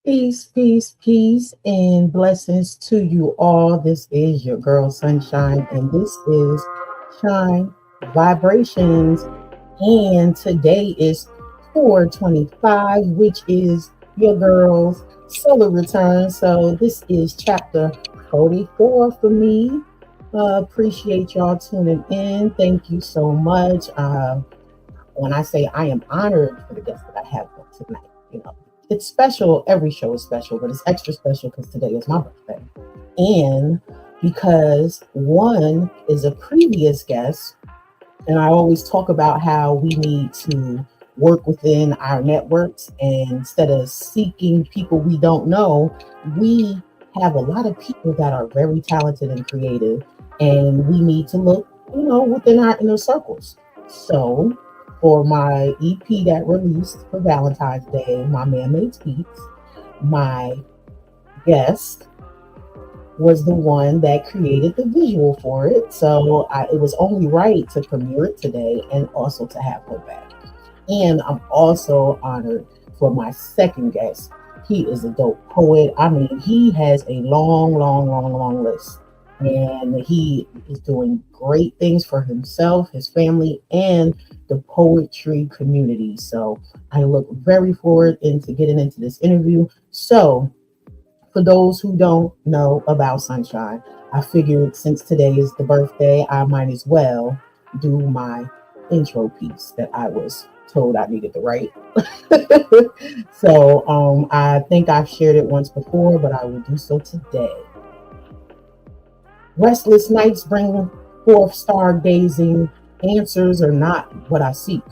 Peace, peace, peace, and blessings to you all. This is your girl Sunshine, and this is Shine Vibrations. And today is 425, which is your girl's solar return. So this is chapter 44 for me. Appreciate y'all tuning in. Thank you so much. When I say I am honored for the guest that I have tonight, it's special. Every show is special, but it's extra special because today is my birthday. And because one is a previous guest, and I always talk about how we need to work within our networks, and instead of seeking people we don't know, we have a lot of people that are very talented and creative, and we need to look, within our inner circles. So for my EP that released for Valentine's Day, My Man-Made Tweets, my guest was the one that created the visual for it. So it was only right to premiere it today and also to have her back. And I'm also honored for my second guest. He is a dope poet. I mean, he has a long list. And he is doing great things for himself, his family, and the poetry community. So I look very forward into getting into this interview. So for those who don't know about Sunshine, I figured since today is the birthday, I might as well do my intro piece that I was told I needed to write. So I think I've shared it once before, but I will do so today. Restless nights bring forth stargazing. Answers are not what I seek.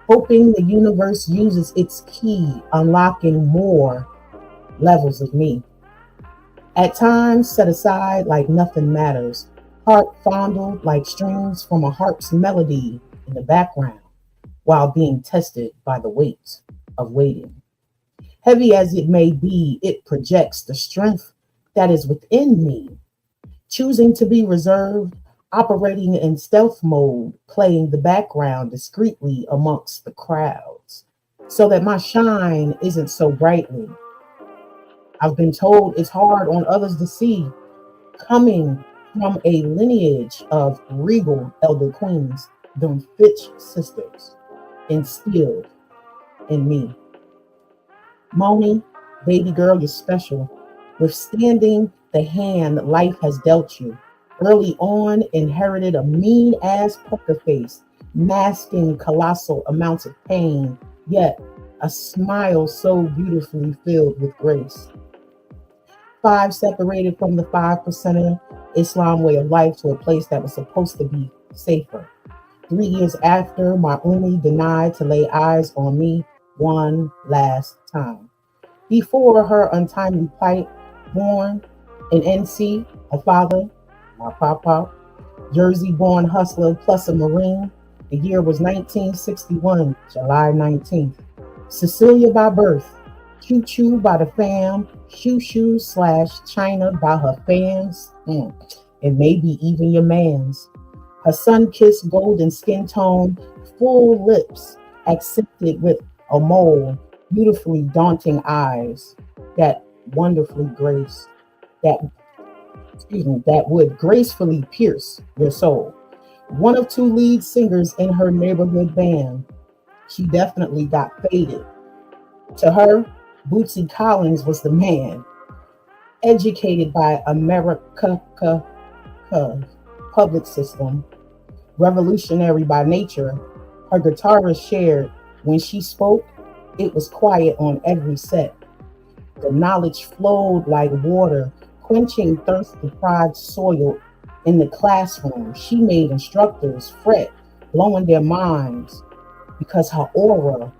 Hoping the universe uses its key, unlocking more levels of me. At times set aside like nothing matters. Heart fondled like strings from a harp's melody in the background while being tested by the weight of waiting. Heavy as it may be, it projects the strength that is within me. Choosing to be reserved, operating in stealth mode, playing the background discreetly amongst the crowds, so that my shine isn't so brightly. I've been told it's hard on others to see, coming from a lineage of regal elder queens, them Fitch sisters, instilled in me. Moni, baby girl, you're special. Withstanding the hand life has dealt you. Early on, inherited a mean ass poker face, masking colossal amounts of pain, yet a smile so beautifully filled with grace. Five separated from the 5%er Islam way of life to a place that was supposed to be safer. 3 years after, my Umi denied to lay eyes on me one last time. Before her untimely plight, born in NC, a father, my papa, Jersey-born hustler plus a Marine. The year was 1961, July 19th. Cecilia by birth, Choo-Choo by the fam, Shoo-Shoo / China by her fans, and maybe even your mans. Her sun-kissed golden skin tone, full lips, accented with a mole, beautifully daunting eyes, that wonderfully grace, that would gracefully pierce your soul. One of two lead singers in her neighborhood band. She definitely got faded. To her, Bootsy Collins was the man. Educated by America public system, revolutionary by nature, her guitarist shared when she spoke, it was quiet on every set. The knowledge flowed like water, quenching thirst deprived soil in the classroom. She made instructors fret, blowing their minds because her aura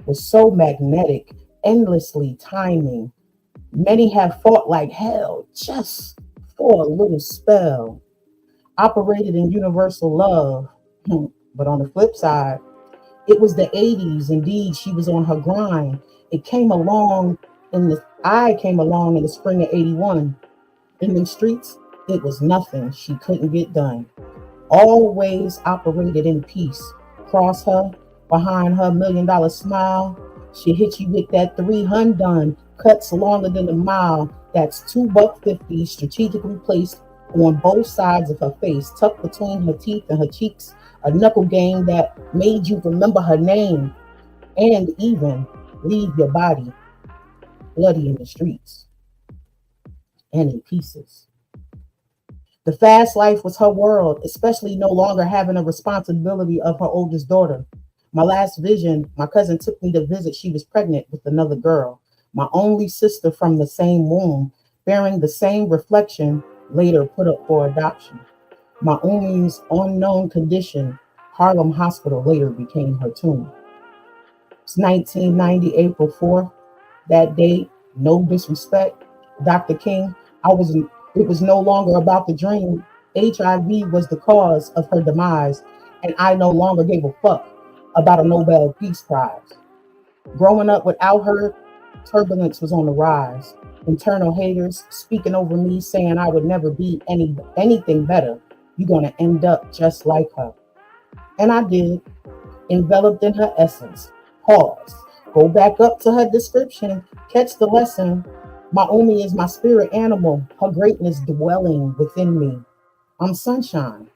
was so magnetic, endlessly timing. Many have fought like hell just for a little spell. Operated in universal love. But on the flip side, it was the 80s. Indeed, she was on her grind. I came along in the spring of 81. In the streets, it was nothing she couldn't get done. Always operated in peace. Cross her, behind her $1 million smile, she hit you with that 300 cuts longer than a mile. That's $2.50 strategically placed on both sides of her face, tucked between her teeth and her cheeks. A knuckle game that made you remember her name and even leave your body bloody in the streets and in pieces. The fast life was her world, especially no longer having a responsibility of her oldest daughter. My last vision, my cousin took me to visit. She was pregnant with another girl, my only sister from the same womb, bearing the same reflection, later put up for adoption. My umi's unknown condition, Harlem Hospital, later became her tomb. It's 1990, April 4th. That date, no disrespect, Dr. King, I was it was no longer about the dream. HIV was the cause of her demise, and I no longer gave a fuck about a Nobel Peace Prize. Growing up without her, turbulence was on the rise. Internal haters speaking over me, saying I would never be anything better. You're gonna end up just like her. And I did, enveloped in her essence. Pause. Go back up to her description. Catch the lesson. My Umi is my spirit animal, her greatness dwelling within me. I'm sunshine,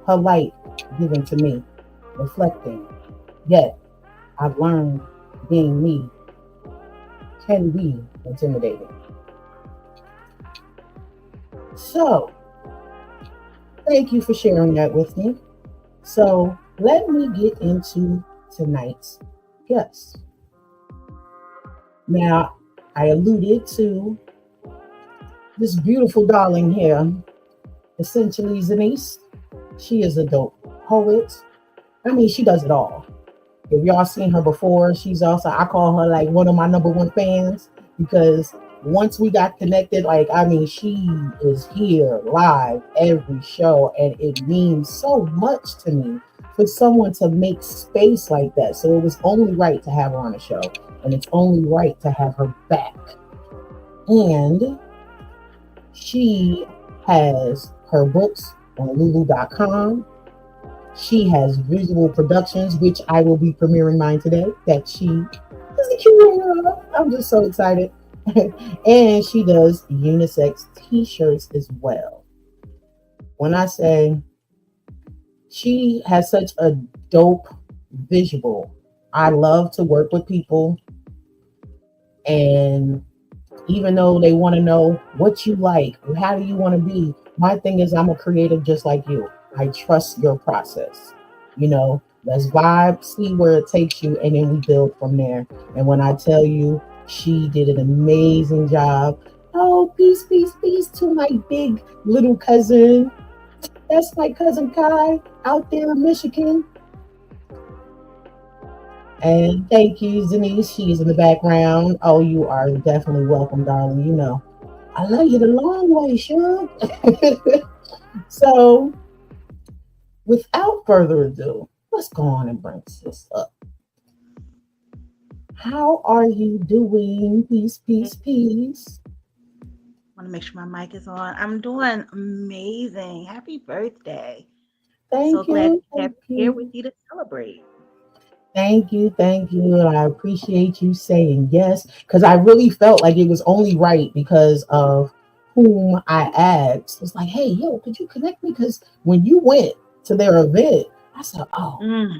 her light given to me, reflecting. Yet I've learned being me can be intimidating. So, thank you for sharing that with me. So, let me get into tonight's guest. Now, I alluded to this beautiful darling here, essentially Zanice. She is a dope poet. I mean, she does it all. If y'all seen her before, she's also, I call her like one of my number one fans because once we got connected, like, I mean, she is here live every show, and it means so much to me for someone to make space like that. So it was only right to have her on the show, and it's only right to have her back. And she has her books on lulu.com. She has visual productions, which I will be premiering mine today, that she is the curator of. I'm just so excited. And she does unisex t-shirts as well. When I say she has such a dope visual, I love to work with people, and even though they want to know what you like, how do you want to be, my thing is I'm a creative just like you. I trust your process. Let's vibe, see where it takes you, and then we build from there. And when I tell you, she did an amazing job. Oh, peace, peace, peace to my big little cousin. That's my cousin Kai out there in Michigan. And thank you, Denise. She's in the background. Oh, you are definitely welcome, darling. I love you the long way, sure. So, without further ado, let's go on and bring this up. How are you doing? Peace, peace, peace. I want to make sure my mic is on. I'm doing amazing. Happy birthday. So Thank glad to you. have Thank you here with you. you to celebrate. Thank you. Thank you. And I appreciate you saying yes, because I really felt like it was only right because of whom I asked. It's like, hey, yo, could you connect me? Because when you went to their event, I said, oh, Mm.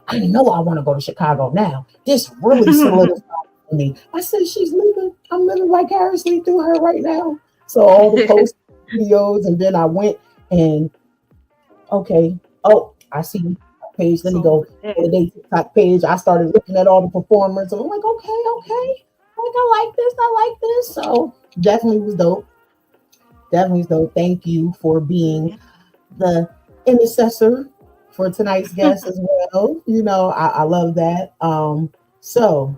I know I want to go to Chicago now. This really solidified for me. I said, she's living, I'm living vicariously through her right now. So all the posts, videos, and then I went and, okay, oh, I see the page. Let me So go on the TikTok page. I started looking at all the performers. And I'm like, okay. Like, I like this. I like this. So definitely was dope. Definitely was dope. Thank you for being yeah. the intercessor for tonight's guest as well. I love that. So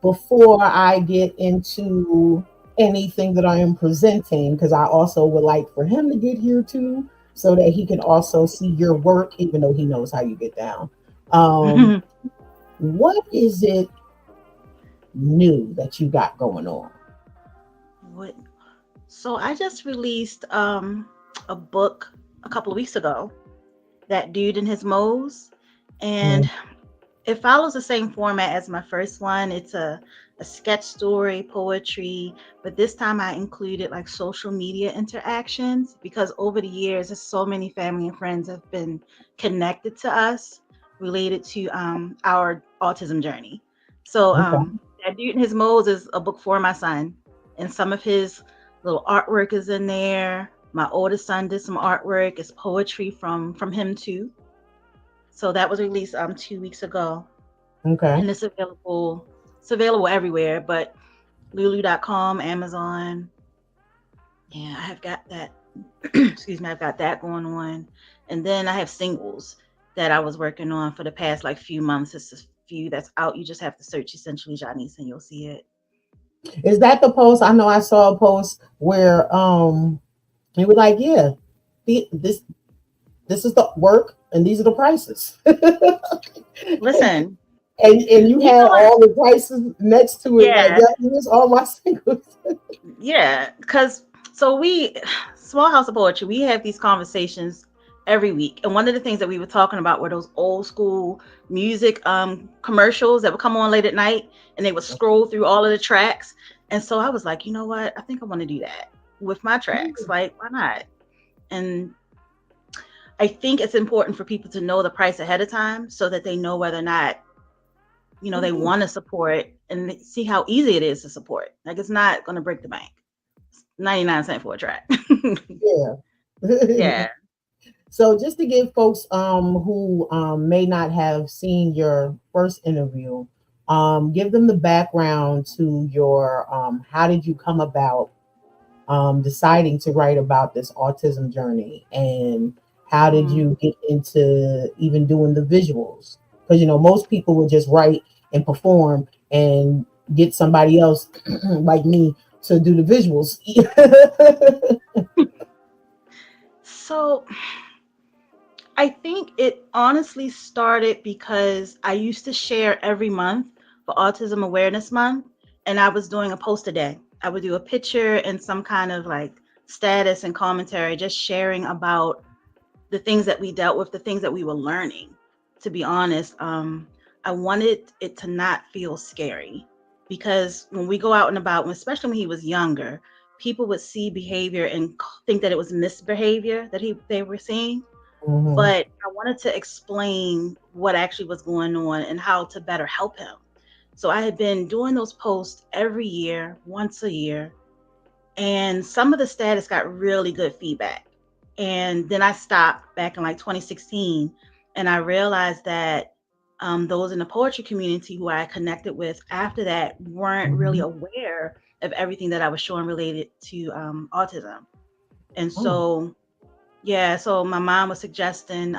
before I get into anything that I am presenting, because I also would like for him to get here too, so that he can also see your work, even though he knows how you get down. Um, what is it new that you got going on? What? So I just released a book a couple of weeks ago, That Dude and His Moles. And Mm, It follows the same format as my first one. It's a sketch story, poetry, but this time I included like social media interactions because over the years, there's so many family and friends have been connected to us related to our autism journey. So Okay. That Dude and His Moles is a book for my son, and some of his little artwork is in there. My oldest son did some artwork. It's poetry from him too. So that was released 2 weeks ago, Okay. and it's available everywhere, but lulu.com, Amazon. Yeah, I have got that. Excuse me, I've got that going on. And then I have singles that I was working on for the past like few months. It's a few that's out. You just have to search essentially Janice and you'll see it. Is that the post? I know I saw a post where he was like, yeah, this is the work and these are the prices. Listen, And you you had know what? all the prices next to it, like, Yeah, yeah, here's all my singles. yeah. Because so we, Small House of Poetry, we have these conversations every week. And one of the things that we were talking about were those old school music commercials that would come on late at night and they would scroll through all of the tracks. And so I was like, you know what? I think I want to do that with my tracks. Like, why not? And I think it's important for people to know the price ahead of time so that they know whether or not, they Yeah, want to support and see how easy it is to support. Like, it's not going to break the bank. 99 cents for a track. yeah. Yeah. So just to give folks who may not have seen your first interview, give them the background to your how did you come about deciding to write about this autism journey, and how did Mm. you get into even doing the visuals? Because most people would just write and perform and get somebody else like me to do the visuals. So I think it honestly started because I used to share every month for Autism Awareness Month, and I was doing a post a day. I would do a picture and some kind of like status and commentary, just sharing about the things that we dealt with, the things that we were learning. To be honest, I wanted it to not feel scary because when we go out and about, especially when he was younger, people would see behavior and think that it was misbehavior that they were seeing. Mhm. But I wanted to explain what actually was going on and how to better help him. So I had been doing those posts every year, once a year, and some of the status got really good feedback. And then I stopped back in like 2016, and I realized that those in the poetry community who I connected with after that weren't really Mhm. aware of everything that I was showing related to autism. And Oh, so, yeah, so my mom was suggesting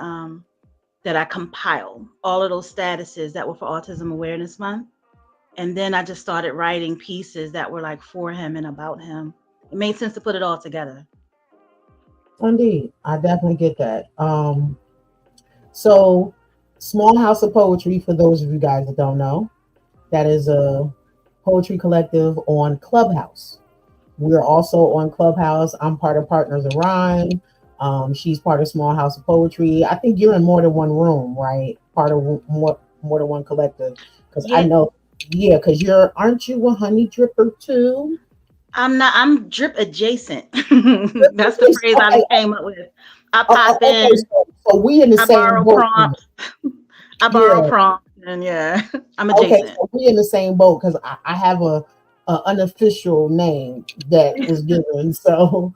that I compile all of those statuses that were for Autism Awareness Month. And then I just started writing pieces that were like for him and about him. It made sense to put it all together. indeed, I definitely get that. So, Small House of Poetry, for those of you guys that don't know, that is a poetry collective on Clubhouse. We're also on Clubhouse. I'm part of Partners of Rhyme. She's part of Small House of Poetry. I think you're in more than one room, right? Part of more than one collective. Because I Yeah, know, yeah, because aren't you a honey dripper too? I'm not, I'm drip adjacent. That's the phrase I Okay, done came up with. I pop in, okay. So we in the I same borrow boat. Then. prompts, I borrow Yeah. prompts, and yeah, I'm Okay, adjacent. so we in the same boat because I have a unofficial name that was given. So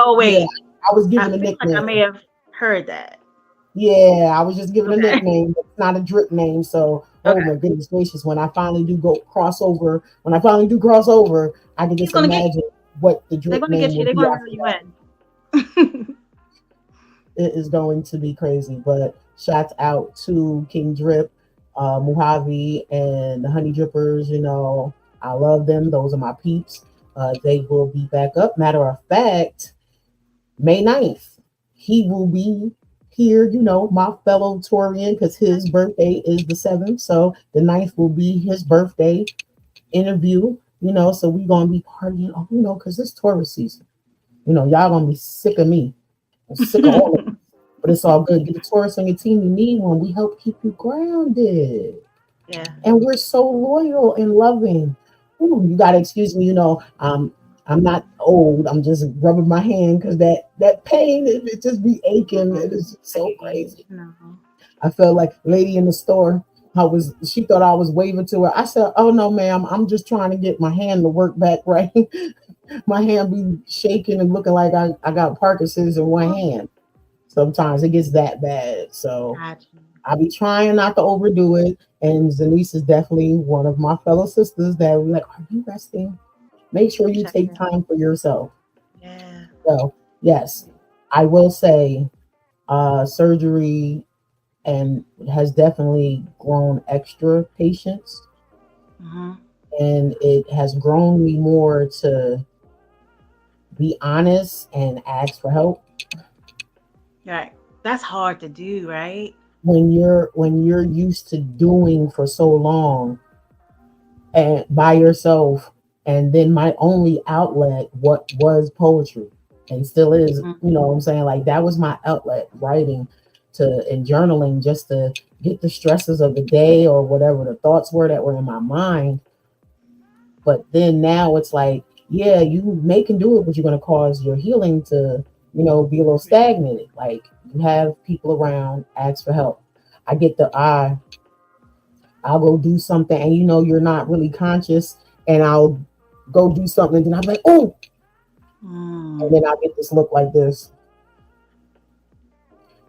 Oh, yeah, wait. I was I given a feel like I may nickname. have heard that. Yeah, I was just given a Okay. nickname, but it's not a drip name. So, oh Okay. my goodness gracious, when I finally do crossover, I can He's just going to get you. imagine what the They're drip going to name get you. will They're be going to after reel you that. in. It is going to be crazy. But shouts out to King Drip, Mojave, and the Honey Drippers. I love them. Those are my peeps. They will be back up. Matter of fact, May 9th, he will be here, my fellow Torian, because his birthday is the 7th. So the 9th will be his birthday interview, so we going to be partying, because it's Taurus season. Y'all going to be sick of me. I'm sick of all of it. But it's all good. Get a Taurus on your team. You need one. We help keep you grounded. Yeah. And we're so loyal and loving. Ooh, you gotta excuse me, I'm not old. I'm just rubbing my hand because that pain, it just be aching. It is I so hear you. crazy. No. I felt like lady in the store. She thought I was waving to her. I said, "Oh no, ma'am, I'm just trying to get my hand to work back right." My hand be shaking and looking like I got Parkinson's in one Oh, hand. Sometimes it gets that bad. So got you. I be trying not to overdo it. And Zanice is definitely one of my fellow sisters that we like, are you resting? Make sure you Check take in. time for yourself. Yeah. So yes, I will say surgery and has definitely grown extra patience, Mm-hmm. and it has grown me more to be honest and ask for help Right. That's hard to do, right? when you're used to doing for so long and by yourself. And then my only outlet what was poetry and still is, what I'm saying, like that was my outlet, writing to and journaling, just to get the stresses of the day or whatever the thoughts were that were in my mind. But then now it's like, yeah, you may can do it, but you're going to cause your healing to, be a little stagnant. Like, you have people around, ask for help. I get the I'll go do something, and you're not really conscious, and I'll go do something, and then I'm like, oh, and Mm. then I get this look like this.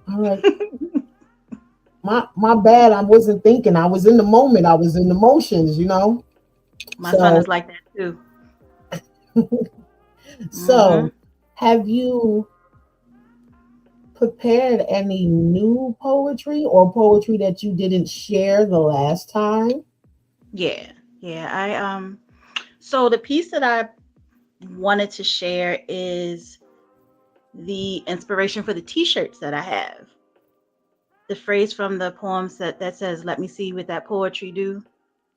I'm like, my bad. I wasn't thinking. I was in the moment. I was in the motions. My son So is like that too. Mm-hmm. so have you prepared any new poetry or poetry that you didn't share the last time? Yeah. Yeah. So the piece that I wanted to share is the inspiration for the t-shirts that I have. The phrase from the poems that says, "Let me see what that poetry do."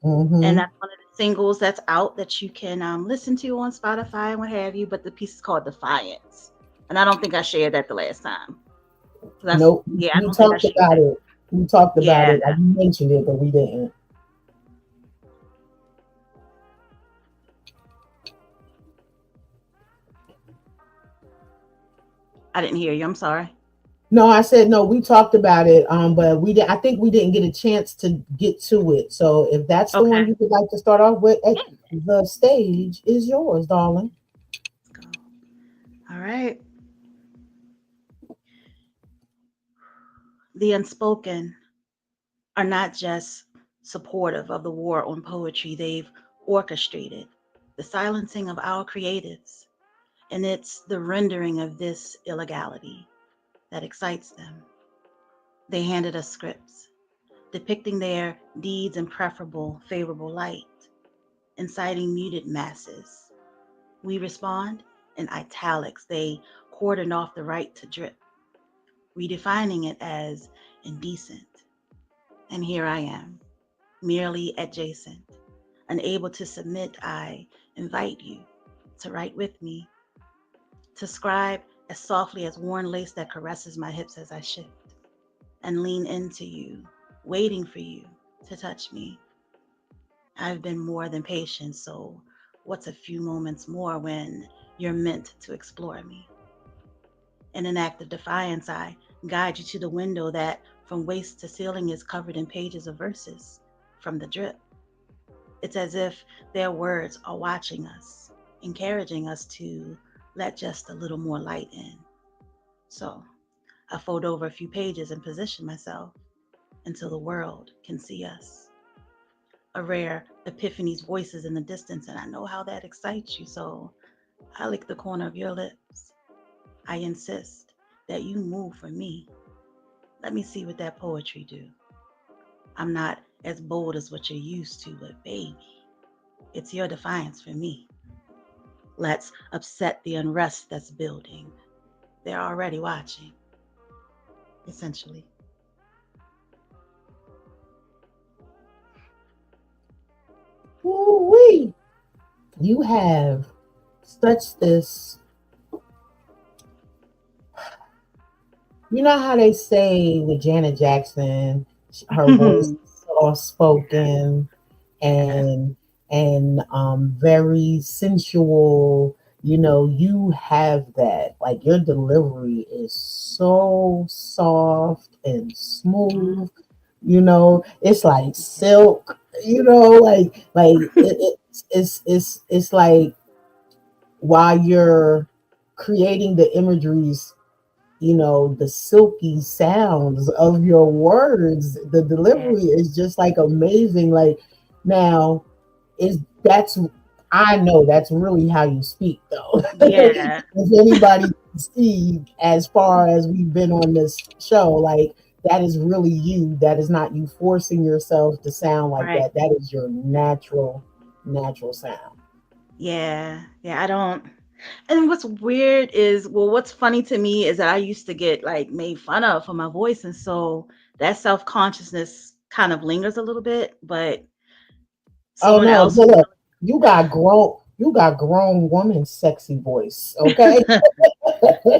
And Mm-hmm. that's one of the singles that's out that you can listen to on Spotify and what have you. But the piece is called Defiance, and I don't think I shared that the last time. So that's Nope. yeah, I You don't think I talked shared about that. it. You talked about Yeah, it. You mentioned it, but we didn't. I didn't hear you. I'm sorry. No, I said no. We talked about it, but we did. I think we didn't get a chance to get to it. So if that's the Okay, one you would like to start off with, yeah, the stage is yours, darling. let's go. All right. The unspoken are not just supportive of the war on poetry, they've orchestrated the silencing of our creatives. And it's the rendering of this illegality that excites them. They handed us scripts, depicting their deeds in preferable, favorable light, inciting muted masses. We respond in italics. They cordoned off the right to drip, redefining it as indecent. And here I am, merely adjacent. Unable to submit, I invite you to write with me, to scribe as softly as worn lace that caresses my hips as I shift, and lean into you, waiting for you to touch me. I've been more than patient, so what's a few moments more when you're meant to explore me? In an act of defiance, I guide you to the window that from waist to ceiling is covered in pages of verses from the drip. It's as if their words are watching us, encouraging us to let just a little more light in. So I fold over a few pages and position myself until the world can see us. A rare epiphany's voices in the distance, and I know how that excites you, so I lick the corner of your lips. I insist that you move for me. Let me see what that poetry do. I'm not as bold as what you're used to, but baby, it's your defiance for me. Let's upset the unrest that's building. They're already watching, essentially. Ooh-wee. You have such this You know how they say with Janet Jackson, her voice is soft spoken Yeah. and very sensual. You know, you have that. Like your delivery is so soft and Mhm. smooth. You know, it's like silk. You know, it's like while you're creating the imageries, you know, the silky sounds of your words, the Yeah. delivery is just like amazing. Like now is that's I know that's really how you speak though. Yeah. If anybody can see as far as we've been on this show, like that is really you. That is not you forcing yourself to sound like Right. that. That is your natural sound. Yeah. Yeah. I don't. And what's weird is, well, what's funny to me is that I used to get like made fun of for my voice. And so that self consciousness kind of lingers a little bit, but Oh someone no, else but who's look, you got grown woman sexy voice, okay?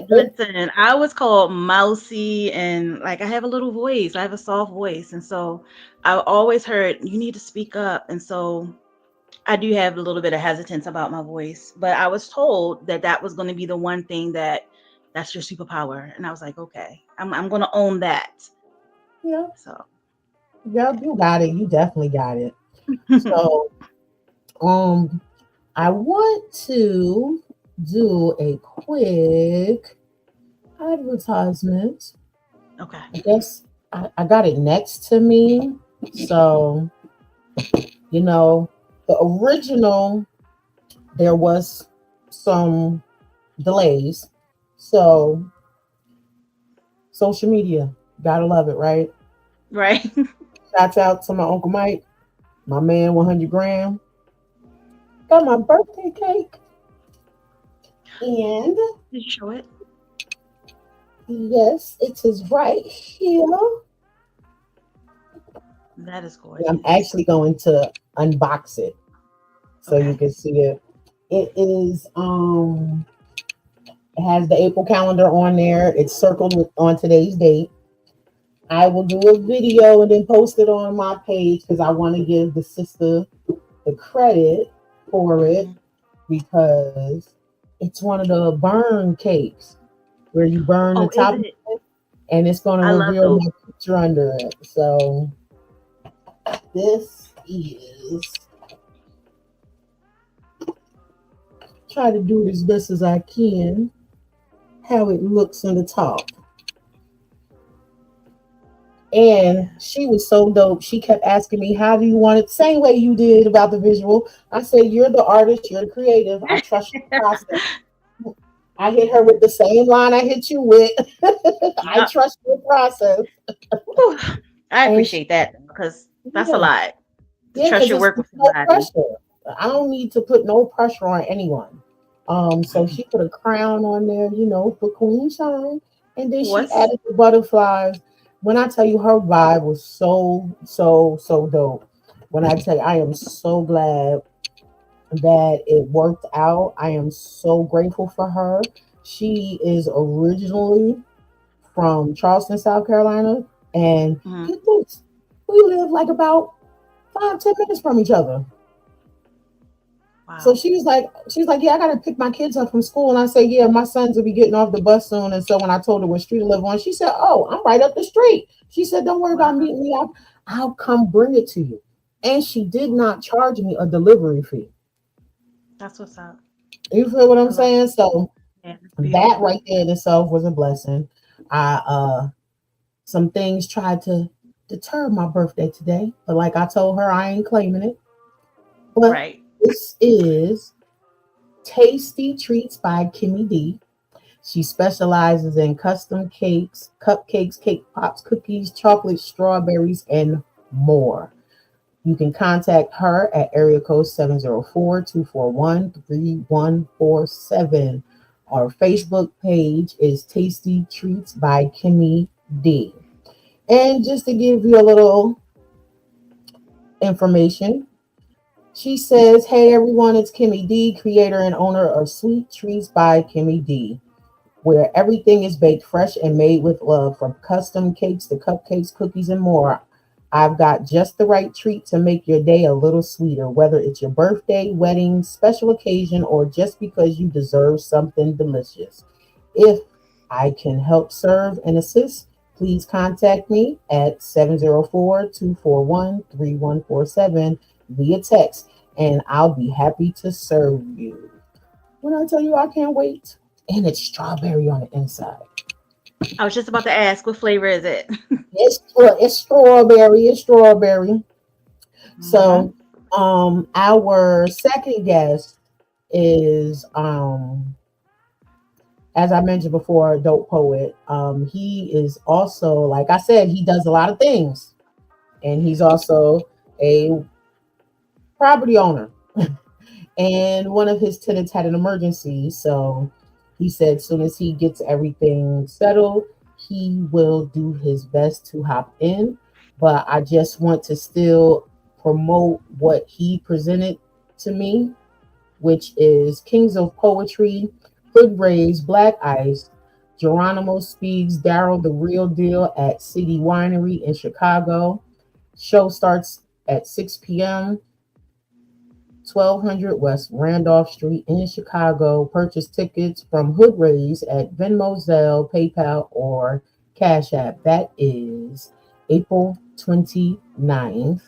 listen, I was called mousy and like I have a little voice. I have a soft voice. And so I always heard you need to speak up. And so I do have a little bit of hesitance about my voice, but I was told that that was going to be the one thing that's your superpower. And I was like, okay, I'm going to own that. Yeah, So, yep, you got it. You definitely got it. So, um, I want to do a quick advertisement. okay. I guess I got it next to me. So, you know, the original, there was some delays. So, social media, gotta love it, right? Right. Shouts out to my Uncle Mike, my man 100 gram. Got my birthday cake. And Did you show it? yes, it is right here. That is And I'm gorgeous. actually going to unbox it so you Okay. can see it. It has the April calendar on there. It's circled with on today's date. I will do a video and then post it on my page because I want to give the sister the credit for it Hmm. because it's one of the burn cakes where you burn the Oh, is top it? and it's going to I love reveal those. my picture under it. So this is try to do it as best as I can. How it looks on the top. And Yeah. she was so dope. She kept asking me, "How do you want it?" Same way you did about the visual. I said, "You're the artist. You're the creative. I trust your process." I hit her with Yeah. the same line I hit you with. I Yep. trust your process. Whew. I And she, appreciate that because that's a yeah, lot to yeah, trust because your work it's with no somebody. pressure. I don't need to put no pressure on anyone. So Mhm. she put a crown on there, you know, for Queen Shine, and then she What's added the butterflies. When I tell you her vibe was so dope. When I tell you, I am so glad that it worked out. I am so grateful for her. She is originally from Charleston, South Carolina, and mhm. get this, we live like about 5-10 minutes from each other. So Wow. she was like, yeah, I gotta pick my kids up from school. And I said, yeah, my sons will be getting off the bus soon. And so when I told her what street to live on, she said, oh, I'm right up the street. She said, don't worry about Wow. meeting me up. I'll come bring it to you. And she did not charge me a delivery fee. That's what's up. You feel what I'm I love saying? So it. It's that beautiful. right there in itself was a blessing. I Some things tried to deter my birthday today, but like I told her, I ain't claiming it. But Right. this is Tasty Treats by Kimmy D. She specializes in custom cakes, cupcakes, cake pops, cookies, chocolate, strawberries, and more. You can contact her at area code 704-241-3147. Our Facebook page is Tasty Treats by Kimmy D. And just to give you a little information, she says, hey everyone, it's Kimmy D, creator and owner of Sweet Treats by Kimmy D. where everything is baked fresh and made with love, from custom cakes to cupcakes, cookies, and more. I've got just the right treat to make your day a little sweeter, whether it's your birthday, wedding, special occasion, or just because you deserve something delicious. If I can help serve and assist, please contact me at 704-241-3147 via text, and I'll be happy to serve you. When I tell you I can't wait, and it's strawberry on the inside. I was just about to ask, what flavor is it? It's strawberry. It's strawberry. Hmm. So, our second guest is, as I mentioned before, a dope poet. He is also, like I said, he does a lot of things, and he's also a property owner. And one of his tenants had an emergency, so he said as soon as he gets everything settled, he will do his best to hop in. But I just want to still promote what he presented to me, which is Kings of Poetry, Hood Rays, Black Ice, Geronimo Speaks, Daryl the Real Deal at City Winery in Chicago. Show starts at 6 p.m. 1200 West Randolph Street in Chicago. Purchase tickets from Hood Rays at Venmo, Zelle, PayPal, or Cash App. That is April 29th.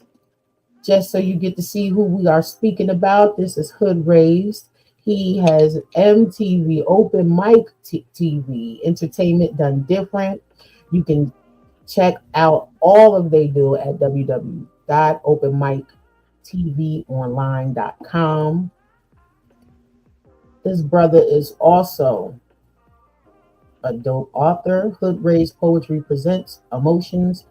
Just so you get to see who we are speaking about, this is Hood Rays. He has MTV, Open Mic TV, Entertainment Done Different. You can check out all of they do at www.openmictvonline.com. His brother is also a dope author. Hood Rays Poetry presents Emotions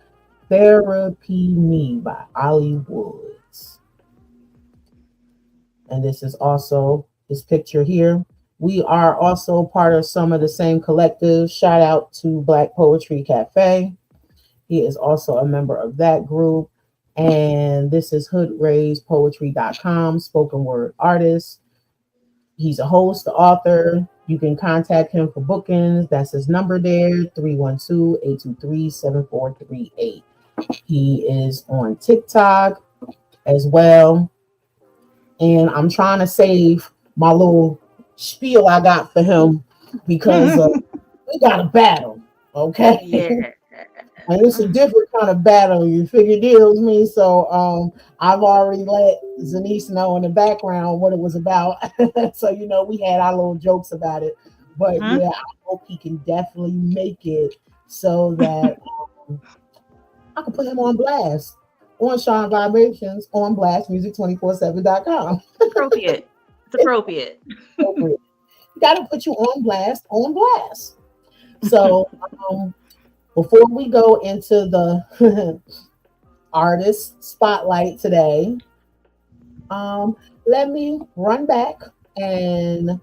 Therapy Me by Ollie Woods. And this is also his picture here. We are also part of some of the same collectives. Shout out to Black Poetry Cafe. He is also a member of that group. And this is hoodrayspoetry.com, spoken word artist. He's a host, the author. You can contact him for bookings. That's his number there, 312-823-7438. He is on TikTok as well. And I'm trying to save my little spiel I got for him because we got a battle, okay? Yeah. And it's a different kind of battle. You figure deals me. So I've already let Zanice know in the background what it was about. So we had our little jokes about it. But Hmm. yeah, I hope he can definitely make it so that I can put him on blast on Shine Vibrations on blastmusic247.com. It's appropriate. It's appropriate. Appropriate. You got to put you on blast, on blast. So before we go into the artist spotlight today, let me run back and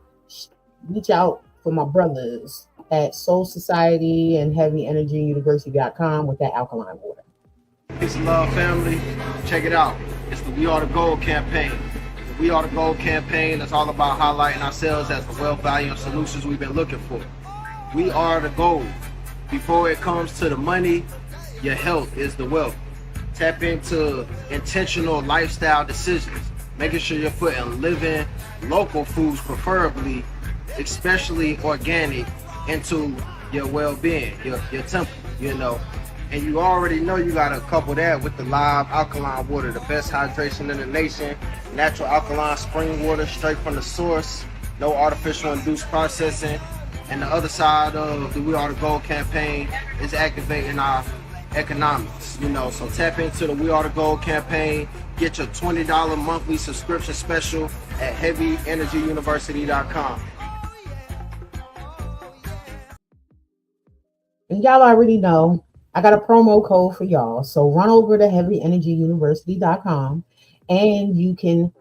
reach out for my brothers at Soul Society and Heavy Energy University.com with that alkaline water. Peace and love, family. Check it out. It's the We Are the Gold campaign. The We Are the Gold campaign is all about highlighting ourselves as the wealth, value, and solutions we've been looking for. We are the gold. Before it comes to the money, your health is the wealth. Tap into intentional lifestyle decisions, making sure you're putting living local foods, preferably, especially organic, into your well-being, your temple, And you already know you gotta couple that with the live alkaline water, the best hydration in the nation, natural alkaline spring water straight from the source, no artificial induced processing. And the other side of the We Are the Gold campaign is activating our economics, So tap into the We Are the Gold campaign. Get your $20 monthly subscription special at heavyenergyuniversity.com. And y'all already know I got a promo code for y'all. So run over to heavyenergyuniversity.com and you can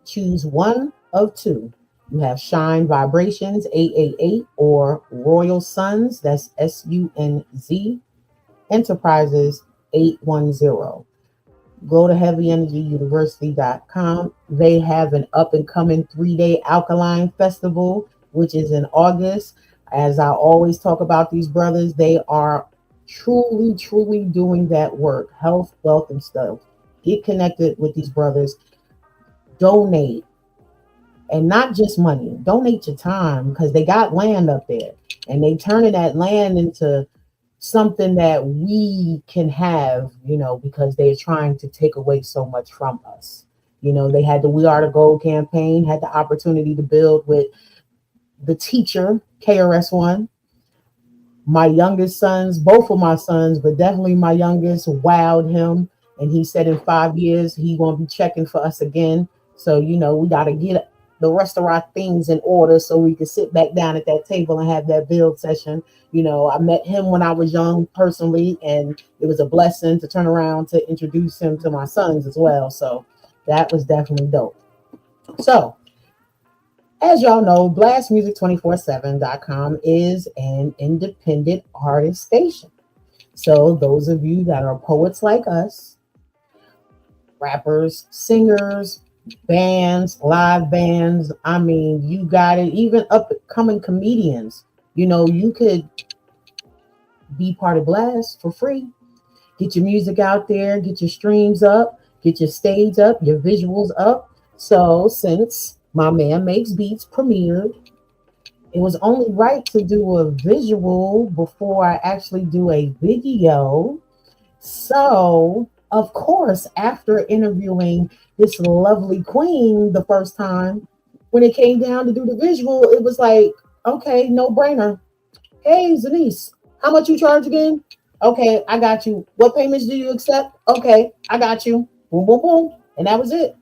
choose one of two. You have Shine Vibrations 888 or Royal Suns, that's SUNZ, Enterprises 810. Go to heavyenergyuniversity.com. They have an up and coming 3-day alkaline festival, which is in August. As I always talk about these brothers, they are truly, truly doing that work, health, wealth, and stuff. Get connected with these brothers, donate, and not just money, donate your time because they got land up there and they turning that land into something that we can have, because they're trying to take away so much from us. They had the We Are the Gold campaign, had the opportunity to build with the teacher, KRS-One. My youngest sons, both of my sons, but definitely my youngest, wowed him. And he said in 5 years, he going to be checking for us again. So, we got to get the rest of our things in order so we can sit back down at that table and have that build session. I met him when I was young personally, and it was a blessing to turn around to introduce him to my sons as well. So that was definitely dope. So, as y'all know, blastmusic247.com is an independent artist station. So those of you that are poets like us, rappers, singers, bands, live bands, you got it, even upcoming comedians, you could be part of Blast for free. Get your music out there, get your streams up, get your stage up, your visuals up. So since My Man Makes Beats premiered, it was only right to do a visual before I actually do a video. So, of course, after interviewing this lovely queen the first time, when it came down to do the visual, it was like, okay, no brainer. Hey, Zanice, how much you charge again? Okay, I got you. What payments do you accept? Okay, I got you. Boom, boom, boom. And that was it.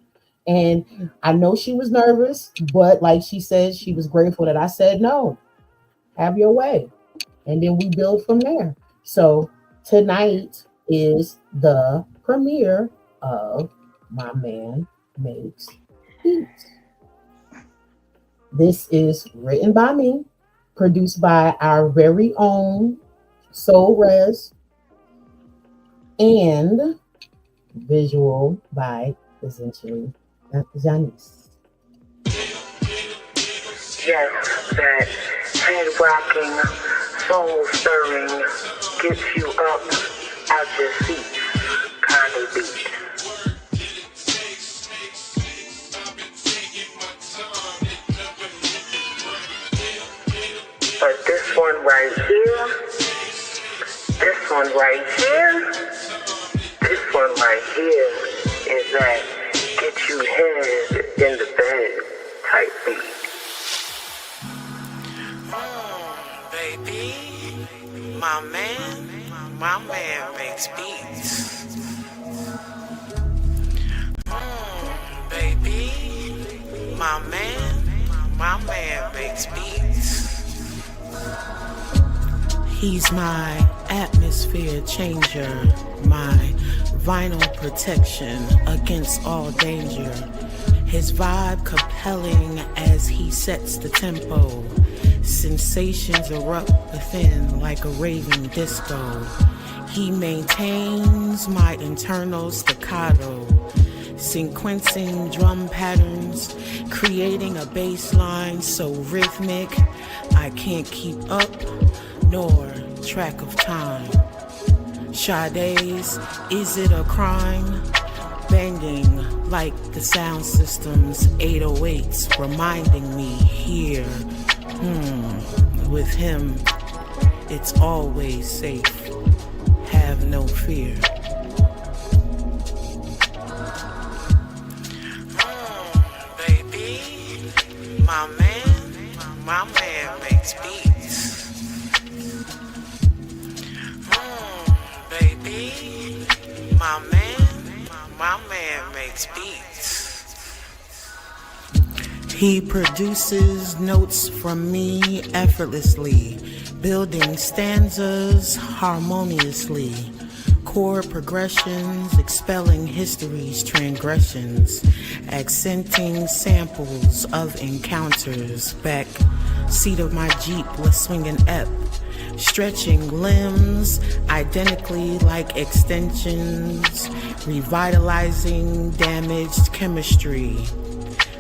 And I know she was nervous, but like she said, she was grateful that I said, no, have your way. And then we build from there. So tonight is the premiere of My Man Makes Beats. This is written by me, produced by our very own Soul Res, and visual by essentially Janice. Yes, that head rocking, soul stirring, gets you up out your seat kind of beat. But this one right here, this one right here, this one right here is that get you head in the bed type beat. Baby, my man makes beats. Baby, my man makes beats. He's my atmosphere changer, my vinyl protection against all danger. His vibe compelling as he sets the tempo. Sensations erupt within like a raving disco. He maintains my internal staccato, sequencing drum patterns, creating a bass line so rhythmic I can't keep up nor track of time. Sade's Is It a Crime? Banging like the sound system's 808s, reminding me here, with him, it's always safe. Have no fear. Baby, my man makes beats. Baby, my man makes beats. He produces notes from me effortlessly, building stanzas harmoniously, chord progressions, expelling history's transgressions, accenting samples of encounters. Back seat of my Jeep, let's swing an ep, stretching limbs identically like extensions, revitalizing damaged chemistry.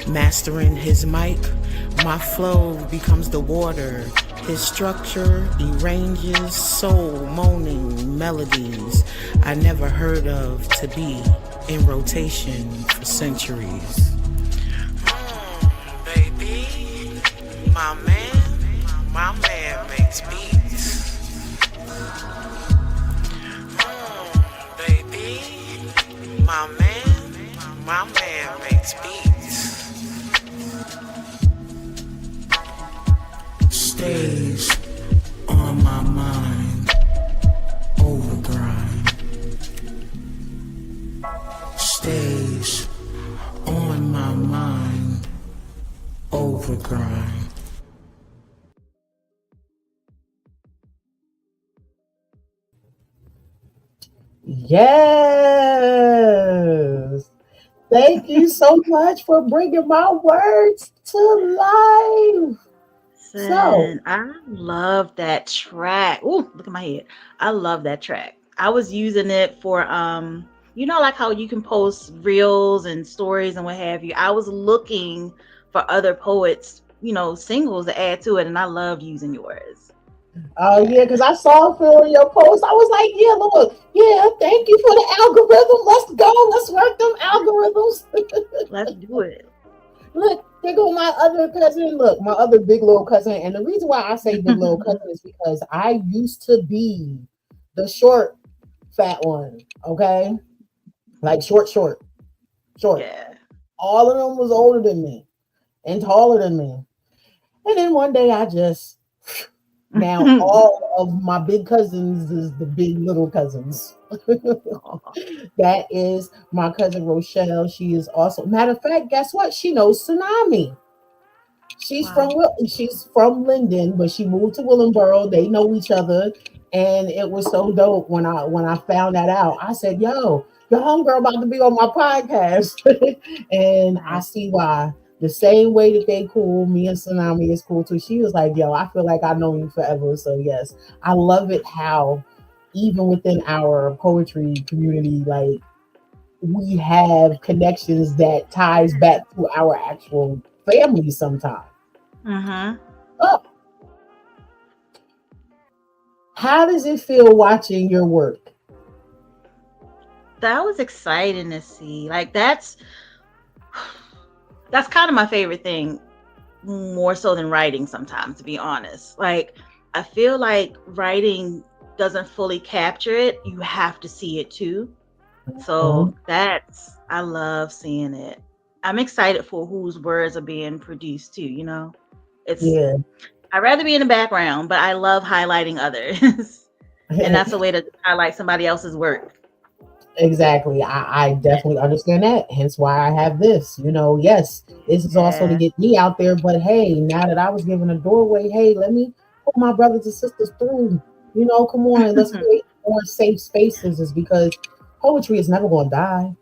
Mastering his mic, my flow becomes the water, His structure arranges soul moaning melodies I never heard of to be in rotation for centuries. Baby, my man makes beats. Baby, my man makes beats. Stays on my mind, overgrind. Stays on my mind, overgrind. Yes. Thank you so much for bringing my words to life. So, I love that track. Ooh, look at my head. I love that track. I was using it for you know, like how you can post reels and stories and what have you. I was looking for other poets, you know, singles to add to it, and I love using yours. oh Yeah, yeah, because I saw it on your post. I was like, yeah, look, yeah, thank you for the algorithm. Let's go. Let's work them algorithms. let's do it. Look, there go my other cousin. Look, my other big little cousin. And the reason why I say big little cousin is because I used to be the short, fat one. Okay, like short. Yeah. All of them was older than me and taller than me. And then one day I just now all of my big cousins is the big little cousins. Aw, That is my cousin Rochelle. She is also matter of fact, guess what? She knows Tsunami. wow. She's from Linden, but she moved to Willenboro. They know each other, and it was so dope when I found that out. I said, "Yo, your homegirl about to be on my podcast," and I Nice. see why. The same way that they cool, me and Tsunami is cool too. She was like, "Yo, I feel like I've known you forever." So yes, I love it how even within our poetry community, like we have connections that ties back to our actual family sometimes. Mm-hmm. Oh, how does it feel watching your work? That was exciting to see. Like that's kind of my favorite thing, more so than writing sometimes, to be honest. Like I feel like writing doesn't fully capture it. You have to see it too. Mhm. So that's I love seeing it. I'm excited for whose words are being produced too, you know. It's Yeah. I'd rather be in the background, but I love highlighting others. And that's a way to highlight somebody else's work. Exactly. I definitely understand that. Hence why I have this. Yes, this is also to Yeah. get me out there. But hey, now that I was given a doorway, hey, let me put my brothers and sisters through. Come on, let's create more safe spaces. Is because poetry is never going to die.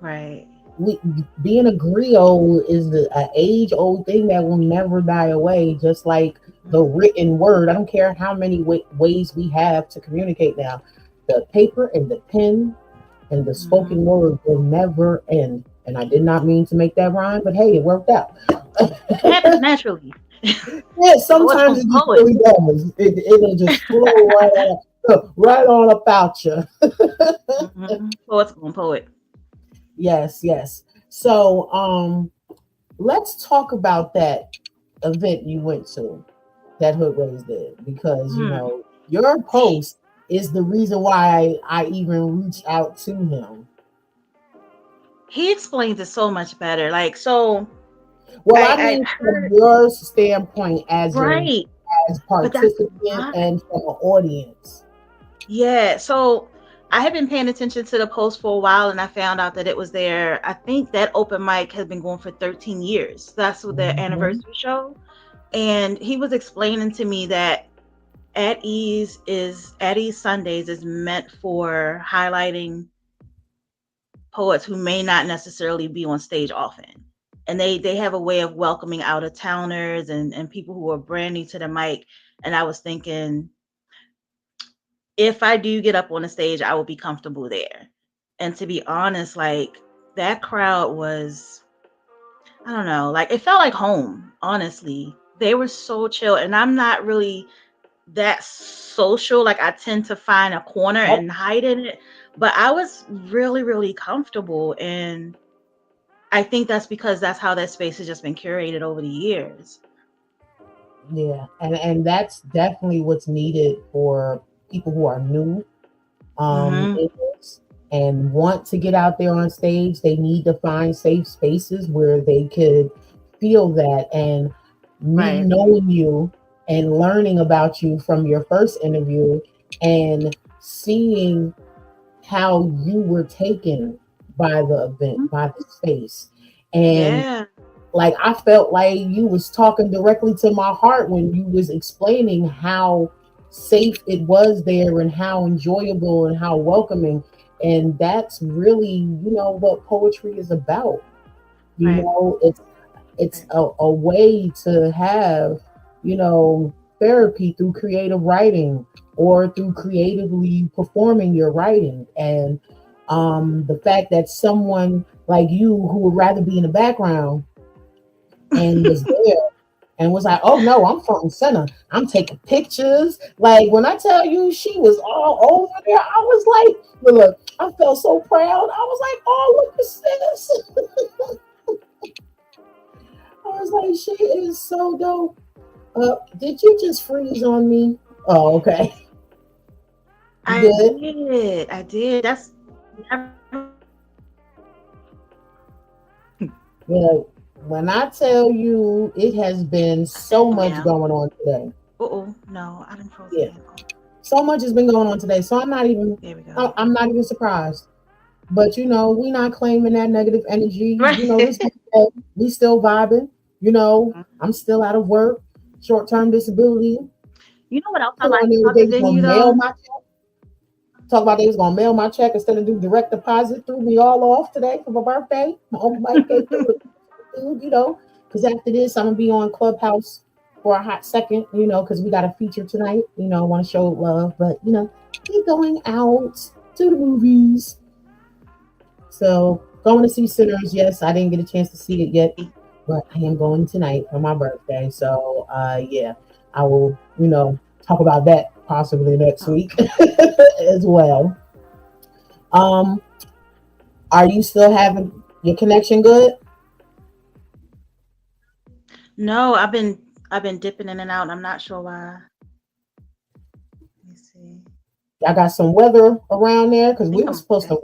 Right. we Being a griot is an age old thing that will never die away, just like the written word. I don't care how many ways we have to communicate now. The paper and the pen and the Mm-hmm. spoken word will never end. And I did not mean to make that rhyme, but hey, it worked out. It happens naturally. Yeah, Poets sometimes gonna it just poet. really does. It'll just flow right on about you. Mm-hmm. Poets gonna poet. Yes, yes. So, let's talk about that event you went to, that Hood Raised did, because Hmm. your post is the reason why I even reached out to him. He explains it so much better. Like so, Well, I I mean from heard your standpoint as right, but that's participant why. and from an audience. Yeah. So I had been paying attention to the post for a while, and I found out that it was there. I think that open mic has been going for 13 years. That's what their Mhm. anniversary show. And he was explaining to me that At Ease Sundays is meant for highlighting poets who may not necessarily be on stage often. And they have a way of welcoming out of towners and people who are brand new to the mic. And I was thinking, if I do get up on the stage, I will be comfortable there. And to be honest, like that crowd was, I don't know, like it felt like home, honestly. They were so chill, and I'm not really that social. Like, I tend to find a corner Yep. and hide in it. But I was really, really comfortable, and I think that's because that's how that space has just been curated over the years. Yeah, and that's definitely what's needed for people who are new Hmm. in this and want to get out there on stage. They need to find safe spaces where they could feel that. And me Right. knowing you and learning about you from your first interview and seeing how you were taken by the event, Mhm. by the space. And Yeah. like I felt like you was talking directly to my heart when you was explaining how safe it was there and how enjoyable and how welcoming. And that's really, what poetry is about. Right. It's a way to have, therapy through creative writing or through creatively performing your writing. And the fact that someone like you who would rather be in the background and was there and was like, oh no, I'm front and center. I'm taking pictures. Like when I tell you she was all over there, I was like, look, I felt so proud. I was like, oh, look at this. I was like, she is so dope. Did you just freeze on me? Oh, okay. You I good? did. I did. That's Yeah. When I tell you it has been so much now. going on today. Oh, no, I didn't froze Yeah. again. Oh, So much has been going on today. So I'm not even there we go. I'm not even surprised. But we not claiming that negative energy. Right. This we still vibing. I'm still out of work, short-term disability. You know what else I Put like on there that about they the was venue gonna mail though? my check. Talk about they was gonna mail my check instead of do direct deposit. Threw me all off today for my birthday. My own birthday food, because after this I'm gonna be on Clubhouse for a hot second, because we got a feature tonight. Want to show love, but we're going out to the movies. So going to see Sinners. Yes, I didn't get a chance to see it yet, but I am going tonight for my birthday. So yeah, I will talk about that possibly next Oh. week as well. Um, are you still having your connection good? No, I've been dipping in and out, and I'm not sure why. Let me see. I got some weather around there because I think I'm okay.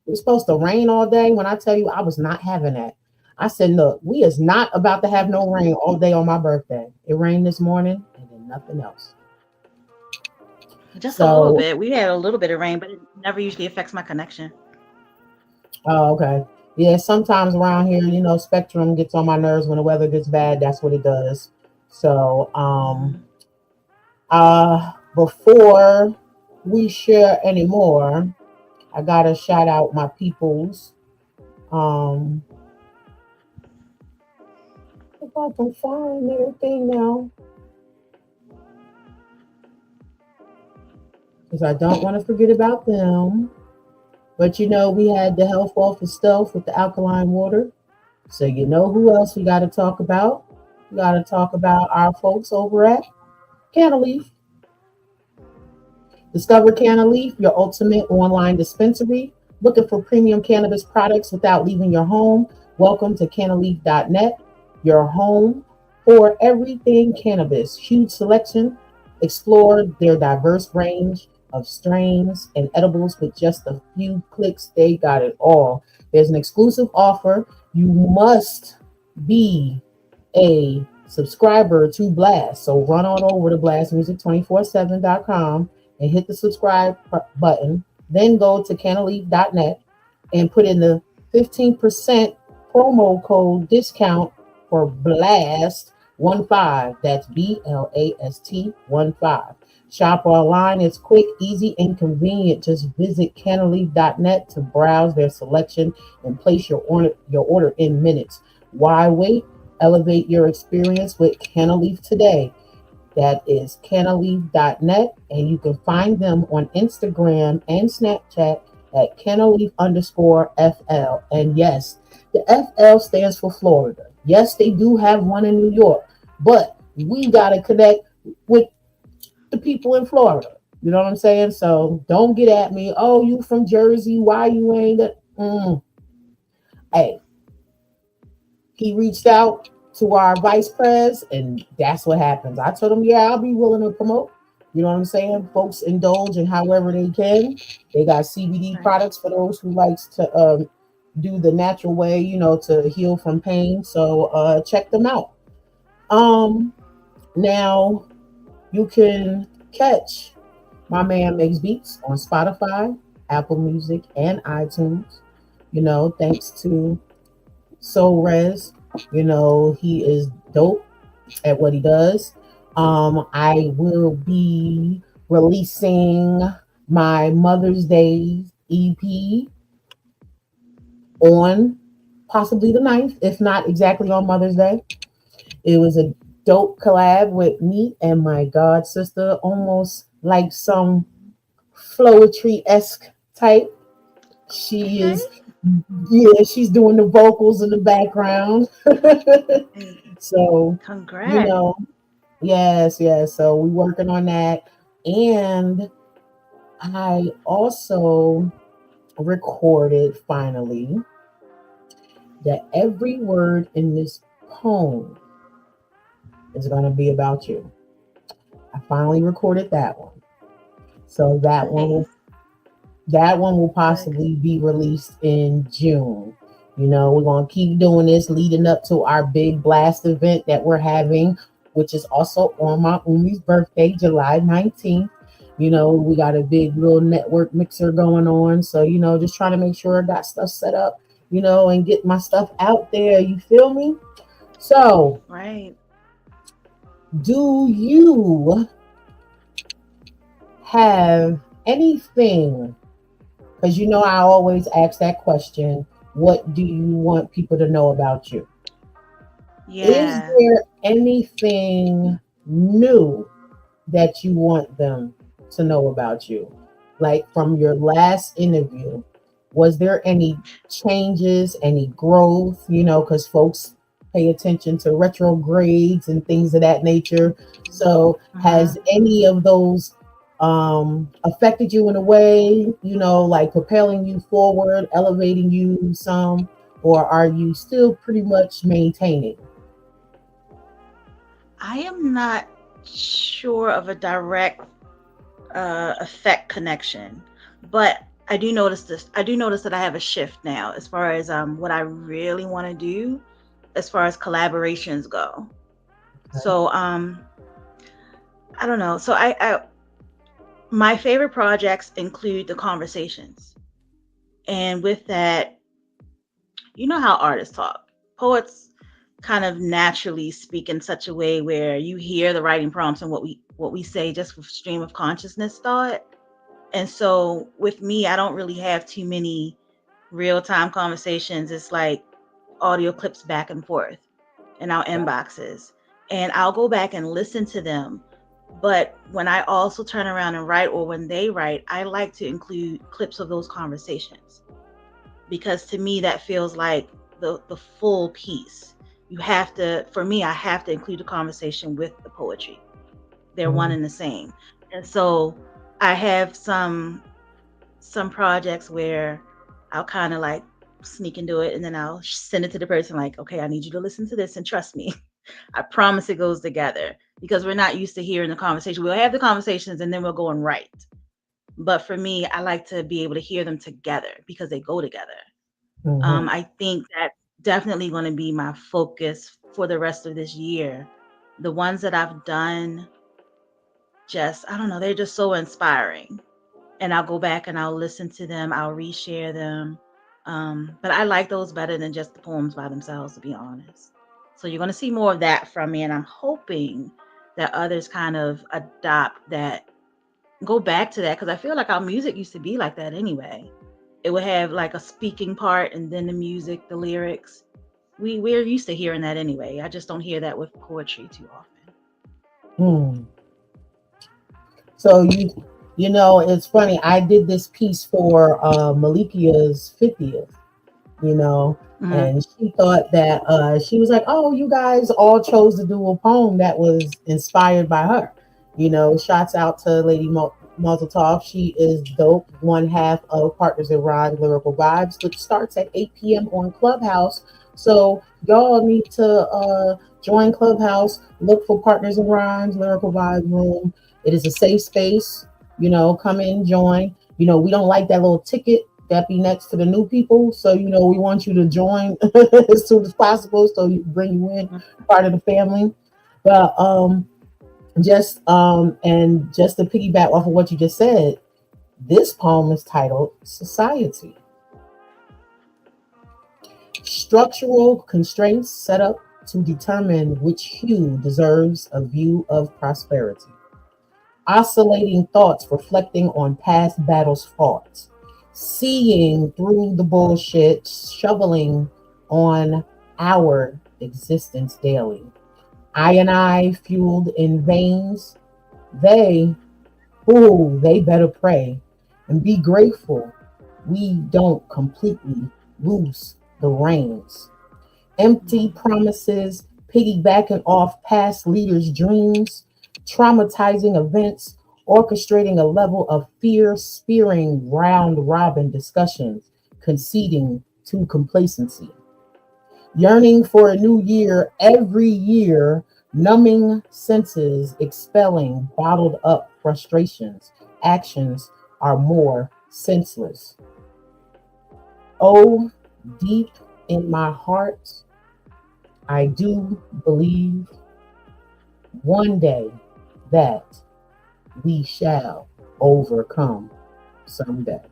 we were supposed to rain all day. When I tell you I was not having that, I said, look, we is not about to have no rain all day on my birthday. It rained this morning and then nothing else. Just a little So, bit. We had a little bit of rain, but it never usually affects my connection. oh, okay. Yeah, sometimes around here, Spectrum gets on my nerves when the weather gets bad. That's what it does. So, Hmm. before we share anymore, I gotta shout out my peoples. Um, if I can find everything now, because I don't want to forget about them. But we had the health office stuff with the alkaline water. So who else we got to talk about? We got to talk about our folks over at Cantaloupe. Discover Cantaloupe, your ultimate online dispensary. Looking for premium cannabis products without leaving your home? Welcome to Cantaloupe.net, your home for everything cannabis. Huge selection. Explore their diverse range of strains and edibles with just a few clicks. They got it all. There's an exclusive offer. You must be a subscriber to Blast. So run on over to blastmusic247.com and hit the subscribe button. Then go to cantaloupe.net and put in the 15% promo code discount for Blast 15. That's BLAST 15. Shop online. It's quick, easy, and convenient. Just visit cantaloupe.net to browse their selection and place your order in minutes. Why wait? Elevate your experience with Cantaloupe today. That is cantaloupe.net, and you can find them on Instagram and Snapchat at cantaloupe_FL. And yes, the FL stands for Florida. Yes, they do have one in New York, but we got to connect with the people in Florida. You know what I'm saying? So don't get at me. Oh, you from Jersey? Why you ain't? Hey, he reached out to our vice pres, and that's what happens. I told him, yeah, I'll be willing to promote. You know what I'm saying? Folks indulge in however they can. They got CBD Right. products for those who likes to do the natural way, to heal from pain. So check them out. Um, Now you can catch my man makes beats on Spotify, Apple Music, and iTunes. Thanks to Soul Res. He is dope at what he does. I will be releasing my Mother's Day EP on possibly the 9th, if not exactly on Mother's Day. It was a dope collab with me and my god sister, almost like some Floetry esque type. She Okay. is, yeah, she's doing the vocals in the background. Hey, So, you congrats. know, yes, yes. So we working on that. And I also recorded finally that every word in this poem is going to be about you. I finally recorded that one. So Nice. that one will Good. possibly be released in June. We're gonna keep doing this leading up to our big blast event that we're having, which is also on my Umi's birthday, July 19th. We got a big little network mixer going on. So, just trying to make sure I got stuff set up, and get my stuff out there. You feel me? So, Right. do you have anything? Because I always ask that question, what do you want people to know about you? Is Yeah. there anything new that you want them to know about you? Like from your last interview, was there any changes, any growth? Because folks pay attention to retrogrades and things of that nature. So, Uh-huh. has any of those affected you in a way, like propelling you forward, elevating you some, or are you still pretty much maintaining? I am not sure of a direct effect connection, but I do notice this. I do notice that I have a shift now as far as what I really want to do as far as collaborations go. Okay. So I don't know. So I my favorite projects include the conversations. And with that, you know how artists talk. Poets kind of naturally speak in such a way where you hear the writing prompts and what we say just with stream of consciousness thought. And so with me, I don't really have too many real time conversations. It's like audio clips back and forth in our inboxes. And I'll go back and listen to them. But when I also turn around and write, or when they write, I like to include clips of those conversations because to me that feels like the full piece. You have to, for me, I have to include the conversation with the poetry. They're one Mm, and the same. And so I have some projects where I'll kind of like sneak and do it, and then I'll send it to the person like, okay, I need you to listen to this and trust me. I promise it goes together because we're not used to hearing the conversation. We'll have the conversations and then we'll go and write. But for me, I like to be able to hear them together because they go together. mhm, I think that's definitely going to be my focus for the rest of this year. The ones that I've done, just, I don't know, they're just so inspiring. And I'll go back and I'll listen to them, I'll reshare them. But I like those better than just the poems by themselves, to be honest. So you're going to see more of that from me. And I'm hoping that others kind of adopt that, go back to that, because I feel like our music used to be like that anyway. It would have like a speaking part and then the music, the lyrics. We're used to hearing that anyway. I just don't hear that with poetry too often. mm. So it's funny. I did this piece for Malikia's 50th. You know, Mm-hmm. And she thought that she was like, "Oh, you guys all chose to do a poem that was inspired by her." Shouts out to Lady Mazel Tov. She is dope. One half of Partners in Rhyme Lyrical Vibes, which starts at 8 p.m. on Clubhouse. So y'all need to join Clubhouse. Look for Partners in Rhymes Lyrical Vibes Room. It is a safe space. Come in, join. We don't like that little ticket that be next to the new people. So, we want you to join as soon as possible so you bring you in, part of the family. But just to piggyback off of what you just said, this poem is titled Society. Structural constraints set up to determine which hue deserves a view of prosperity. Oscillating thoughts reflecting on past battles fought, seeing through the bullshit, shoveling on our existence daily. I fueled in veins, they, they better pray and be grateful we don't completely lose the reins. Empty promises, piggybacking off past leaders' dreams, traumatizing events, orchestrating a level of fear, spearing round robin discussions, conceding to complacency. Yearning for a new year every year, numbing senses, expelling bottled up frustrations. Actions are more senseless. Oh, deep in my heart, I do believe one day that we shall overcome someday.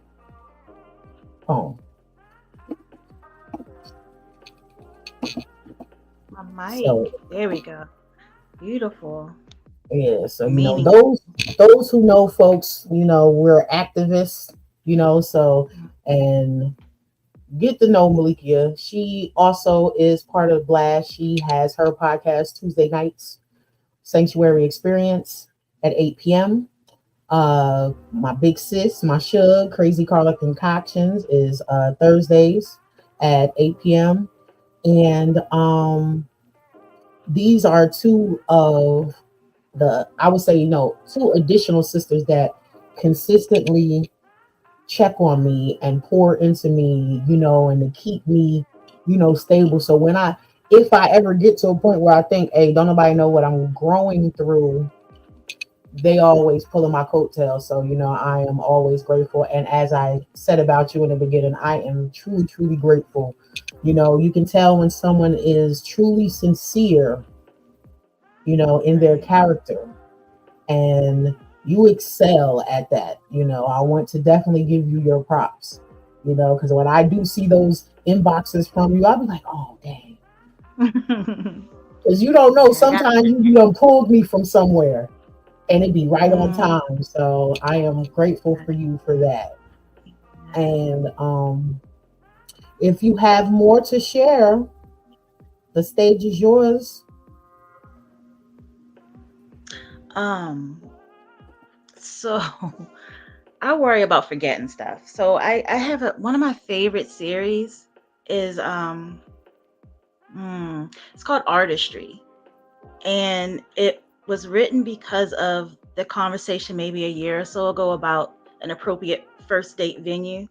Poem. My So mic. There we go. Beautiful. yeah, so Meaning. those who know folks, we're activists, so and get to know Malikia. She also is part of Blast. She has her podcast Tuesday nights, Sanctuary Experience at 8 p.m. My big sis, my Shug, Crazy Carla Concoctions is Thursdays at 8 p.m. And these are two of I would say, two additional sisters that consistently check on me and pour into me, and to keep me, stable. So if I ever get to a point where I think, hey, don't nobody know what I'm growing through, they always pulling my coattails. So, I am always grateful. And as I said about you in the beginning, I am truly, truly grateful. You can tell when someone is truly sincere, in their character, and you excel at that. I want to definitely give you your props, because when I do see those inboxes from you, I'll be like, oh, dang. Because you don't know, sometimes you done pulled me from somewhere and it'd be right on time. So I am grateful for you for that. And if you have more to share, the stage is yours. So I worry about forgetting stuff. So I have one of my favorite series is it's called Artistry. And it was written because of the conversation maybe a year or so ago about an appropriate first date venue.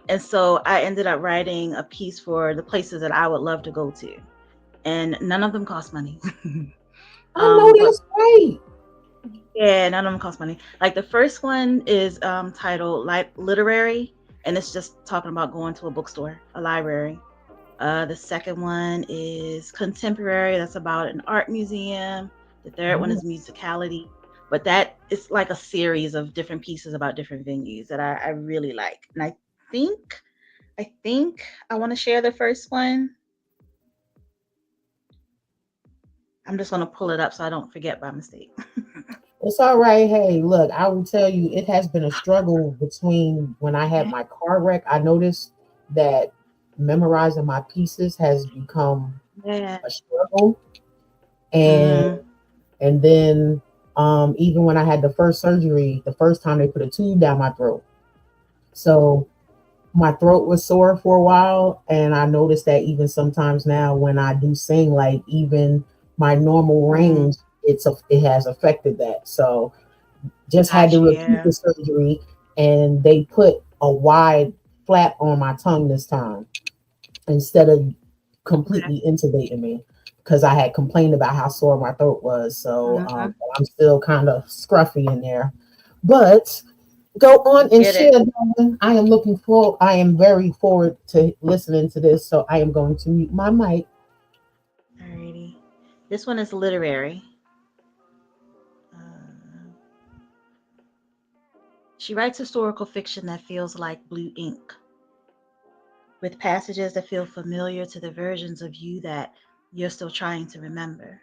And so I ended up writing a piece for the places that I would love to go to. And none of them cost money. I know But that's right. yeah, none of them cost money. Like the first one is titled Literary, and it's just talking about going to a bookstore, a library. The second one is Contemporary, that's about an art museum. The third one is Musicality, but that is like a series of different pieces about different venues that I really like. And think, I think I want to share the first one. I'm just going to pull it up so I don't forget by mistake. It's all right. Hey, look, I will tell you, it has been a struggle between when I had my car wreck. I noticed that memorizing my pieces has become a struggle. And Mm. and then even when I had the first surgery, the first time they put a tube down my throat. So my throat was sore for a while, and I noticed that even sometimes now when I do sing, like even my normal Mm-hmm. range, it has affected that. So just had to Got you. repeat Yeah. the surgery, and they put a wide flap on my tongue this time instead of Okay. completely intubating me because I had complained about how sore my throat was. So Mm-hmm. I'm still kind of scruffy in there, but go on and Get share, it. darling. I am looking forward. I am very forward to listening to this. So I am going to mute my mic. Alrighty. This one is literary. Uh, she writes historical fiction that feels like blue ink, with passages that feel familiar to the versions of you that you're still trying to remember.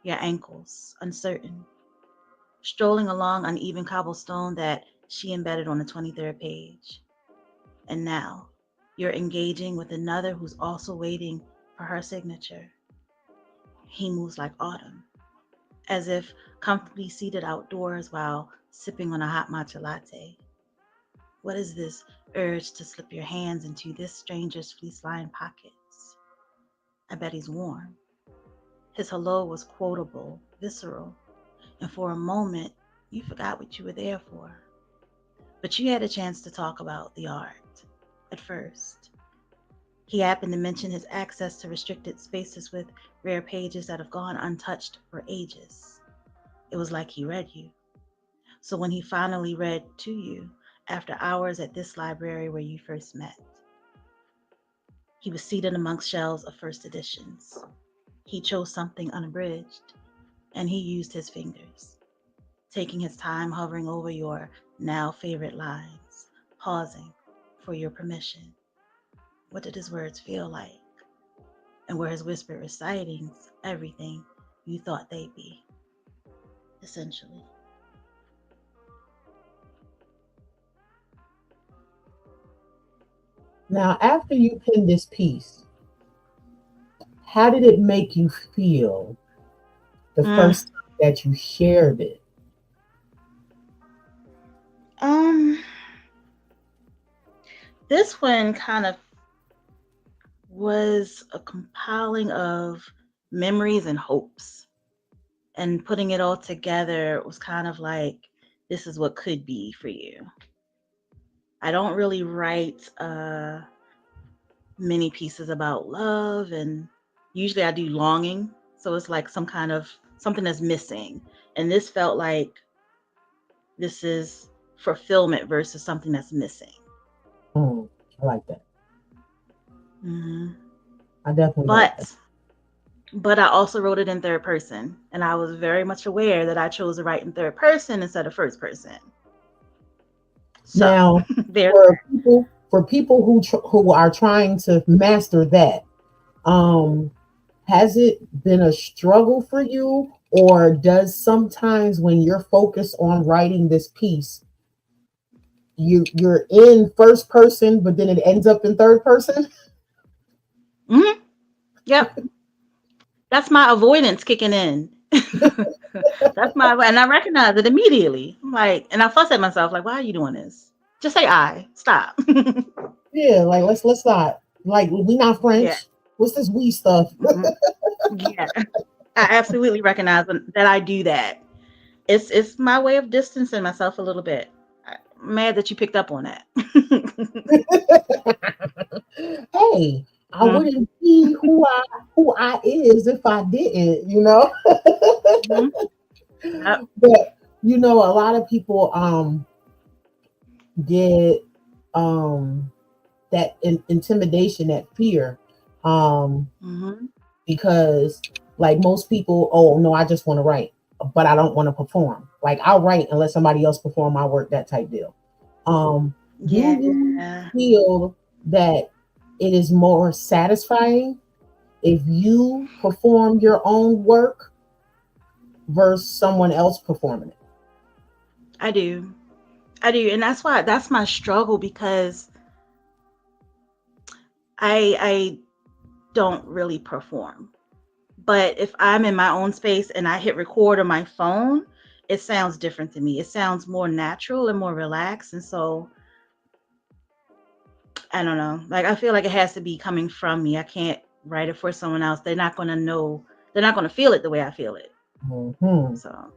Your ankles, uncertain, strolling along uneven cobblestone that she embedded on the 23rd page. And now, you're engaging with another who's also waiting for her signature. He moves like autumn, as if comfortably seated outdoors while sipping on a hot matcha latte. What is this urge to slip your hands into this stranger's fleece-lined pockets? I bet he's warm. His hello was quotable, visceral, and for a moment, you forgot what you were there for. But you had a chance to talk about the art at first. He happened to mention his access to restricted spaces with rare pages that have gone untouched for ages. It was like he read you. So when he finally read to you, after hours at this library where you first met, he was seated amongst shelves of first editions. He chose something unabridged, and he used his fingers, taking his time hovering over your now favorite lines, pausing for your permission. What did his words feel like? And were his whispered recitings everything you thought they'd be, essentially? Now, after you penned this piece, how did it make you feel the Mm, first time that you shared it? um, this one kind of was a compiling of memories and hopes, and putting it all together was kind of like, this is what could be for you. I don't really write many pieces about love, and usually I do longing, so it's like some kind of something that's missing, and this felt like this is fulfillment versus something that's missing. Mm, I like that. Hmm. I definitely like that. but but I also wrote it in third person, and I was very much aware that I chose to write in third person instead of first person. So Now, there's for people who are trying to master that, um, has it been a struggle for you, or does sometimes when you're focused on writing this piece, you're in first person, but then it ends up in third person? Mhm. Yep, that's my avoidance kicking in. That's my, and I recognize it immediately. I'm like, and I fuss at myself, like, why are you doing this? Just say I. Stop. Yeah, like let's not, like, we not Yeah. French. What's this we stuff? Mhm. Yeah. I absolutely recognize that I do that. It's my way of distancing myself a little bit. I'm mad that you picked up on that. Hey, I Mhm. wouldn't be who I is if I didn't, Mhm. Yep. But a lot of people get that intimidation, that fear, um Mhm. because, like, most people, oh no, I just want to write, but I don't want to perform. Like, I'll write and let somebody else perform my work, that type deal. Do you Yeah. feel that it is more satisfying if you perform your own work versus someone else performing it? I do. I do. And that's my struggle, because I don't really perform. But if I'm in my own space and I hit record on my phone, it sounds different to me. It sounds more natural and more relaxed. And so I don't know. Like I feel like it has to be coming from me. I can't write it for someone else. They're not gonna know. They're not gonna feel it the way I feel it. Mm-hmm. So,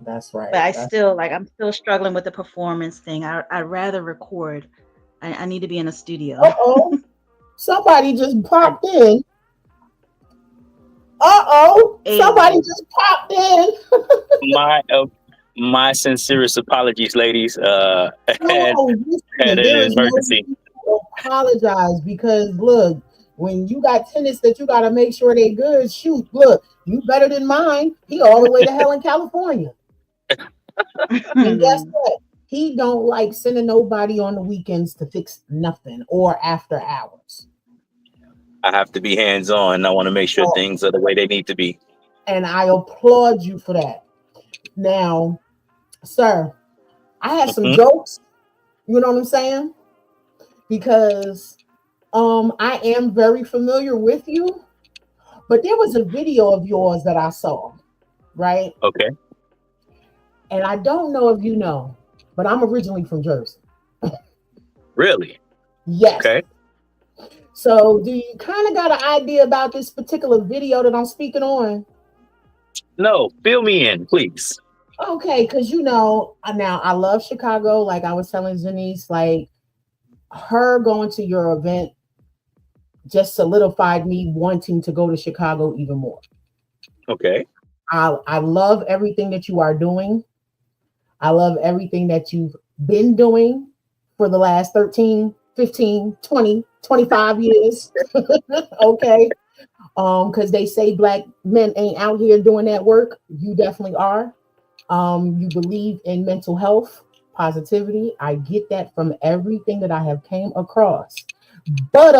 That's right. but I still like. I'm still struggling with the performance thing. I'd rather record. I need to be in a studio. Uh-oh. Somebody just popped in. Uh-oh. Somebody just popped in. My sincerest apologies, ladies. No, Had listen, an there is no emergency. need to apologize because look, when you got tenants that you got to make sure they good, shoot, look, you better than mine. He all the way to hell in California. And guess what? He don't like sending nobody on the weekends to fix nothing or after hours. I have to be hands on. I want to make sure Oh, things are the way they need to be. and I applaud you for that. Now, sir, I had some Mhm. jokes, you know what I'm saying? Because I am very familiar with you, but there was a video of yours that I saw, right? Okay. And I don't know if you know, but I'm originally from Jersey. Really? Yes. Okay. So do you kind of got an idea about this particular video that I'm speaking on? No, fill me in, please. Okay, because now I love Chicago. Like I was telling Janice, like her going to your event just solidified me wanting to go to Chicago even more. Okay. I love everything that you are doing. I love everything that you've been doing for the last 13, 15, 20, 25 years. Okay. Because they say black men ain't out here doing that work. You definitely are. You believe in mental health, positivity. I get that from everything that I have came across. But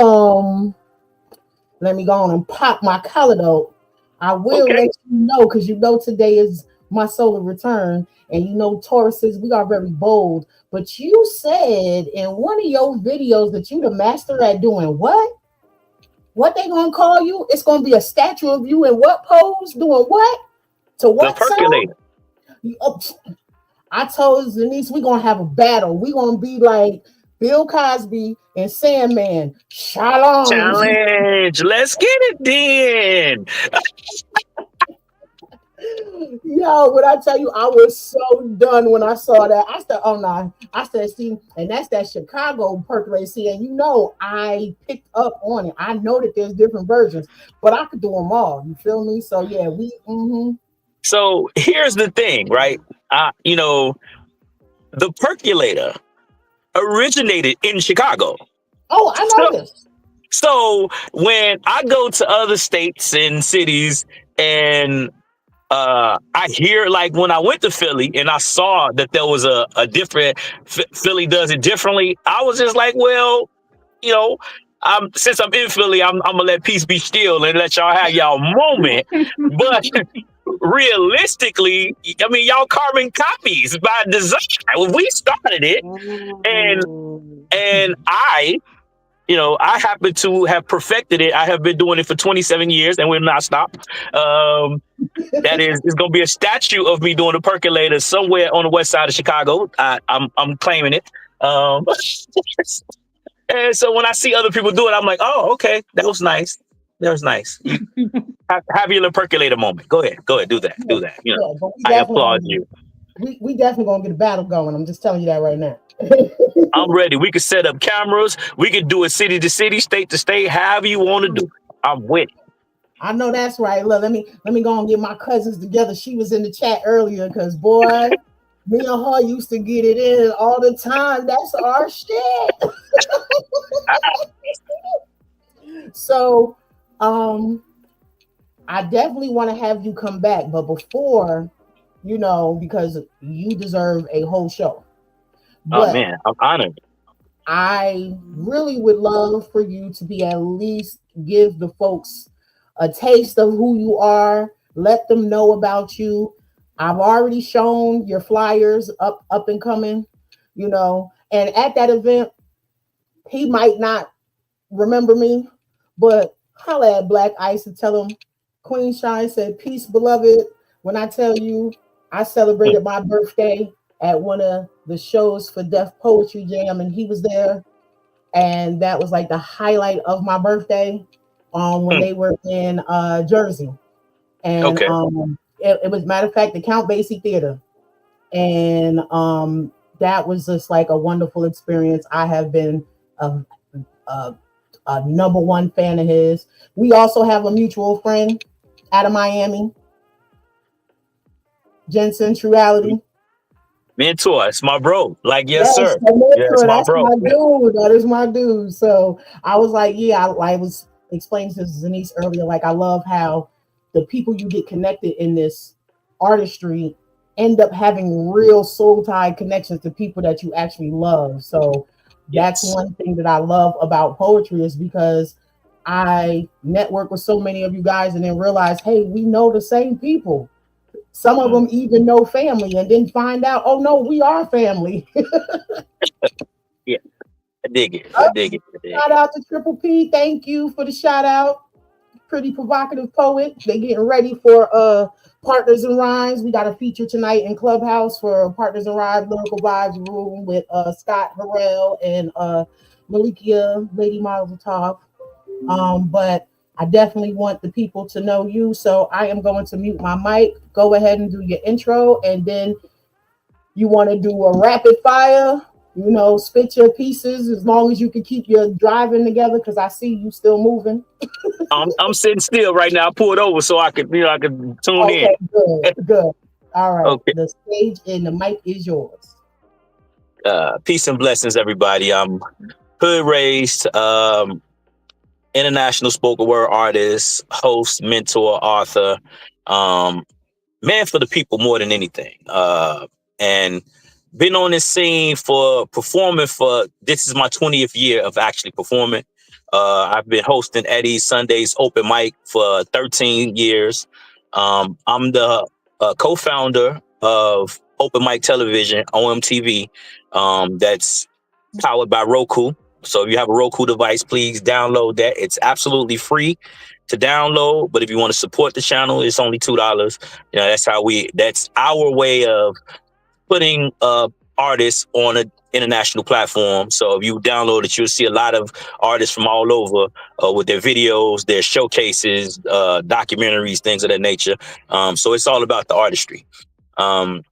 let me go on and pop my collar though. I will Okay. let you know because today is my solar return, and Tauruses, we are very bold. But you said in one of your videos that you the master at doing what? What they gonna call you? It's gonna be a statue of you in what pose? Doing what? To The what song? percolator. I told Denise we gonna have a battle. We gonna be like Bill Cosby and Sandman. Challenge. Challenge. Let's get it then. Yo, when I tell you, I was so done when I saw that. I said, "Oh no!" I said, "See," and that's that Chicago percolate. See, and I picked up on it. I know that there's different versions, but I could do them all. You feel me? So yeah, we. Mm-hmm. So here's the thing, right? The percolator originated in Chicago. Oh, I So, know this. so when I go to other states and cities and I hear, like when I went to Philly and I saw that there was a different Philly does it differently. I was just like, well, you know, since I'm in Philly, I'm gonna let peace be still and let y'all have y'all moment. But realistically, I mean, y'all carbon copies by design. We started it, and I happen to have perfected it. I have been doing it for 27 years, and we're not stopped. That is, it's gonna be a statue of me doing a percolator somewhere on the west side of Chicago. I'm claiming it. And so when I see other people do it, I'm like, oh, okay, that was nice. That was nice. You have your little percolator moment. Go ahead, do that. But I applaud you. We definitely gonna get a battle going. I'm just telling you that right now. I'm ready. We could set up cameras. We could do it city to city, state to state, however you want to do it. I'm with it. I know that's right. Look, let me go and get my cousins together. She was in the chat earlier because boy, me and her used to get it in all the time. That's our shit. So, I definitely want to have you come back, but before, because you deserve a whole show. Oh man, I'm honored. I really would love for you to be at least give the folks a taste of who you are. Let them know about you. I've already shown your flyers up and coming, and at that event, he might not remember me, but holla at Black Ice and tell him Queen Shine said, "Peace, beloved." When I tell you, I celebrated my birthday at one of the shows for Def Poetry Jam, and he was there. and that was like the highlight of my birthday. When Mm, they were in Jersey, and okay. it was, matter of fact, the Count Basie Theater, and that was just like a wonderful experience. I have been a, a, a number one fan of his. We also have a mutual friend out of Miami, Jensen Truality. Mentor, it's my bro. Like, yes, Yes, sir. the Yeah, it's mentor. my That's bro. my dude. That is my dude. So I was like, yeah, I was explaining to Denise earlier, like I love how the people you get connected in this artistry end up having real soul tied connections to people that you actually love. So that's Yes. one thing that I love about poetry is because I network with so many of you guys and then realize, hey, we know the same people. Some of Mm, them even know family and then find out, oh no, we are family. yeah, I dig it. I dig it. I dig Shout it. out to Triple P. Thank you for the shout out. Pretty provocative poet. They getting ready for Partners in Rhymes. We got a feature tonight in Clubhouse for Partners in Rhymes Lyrical Vibes Room with Scott Harrell and Malikia Lady Mazel Tov. But I definitely want the people to know you. So I am going to mute my mic. Go ahead and do your intro, and then you want to do a rapid fire, spit your pieces as long as you can keep your driving together because I see you still moving. I'm sitting still right now. I pulled over so I could tune in. Okay, good, good. All right, Okay. the stage and the mic is yours. Peace and blessings, everybody. I'm hood raised, international spoken word artist, host, mentor, author, um, man for the people more than anything. And been on this scene for performing for, this is my 20th year of actually performing. I've been hosting Eddie's Sundays open mic for 13 years. I'm the co-founder of Open Mic Television, OMTV, that's powered by Roku. So if you have a Roku device, please download that. It's absolutely free to download. But if you want to support the channel, it's only $2. That's our way of putting artists on an international platform. So if you download it, you'll see a lot of artists from all over with their videos, their showcases, documentaries, things of that nature. So it's all about the artistry. Um,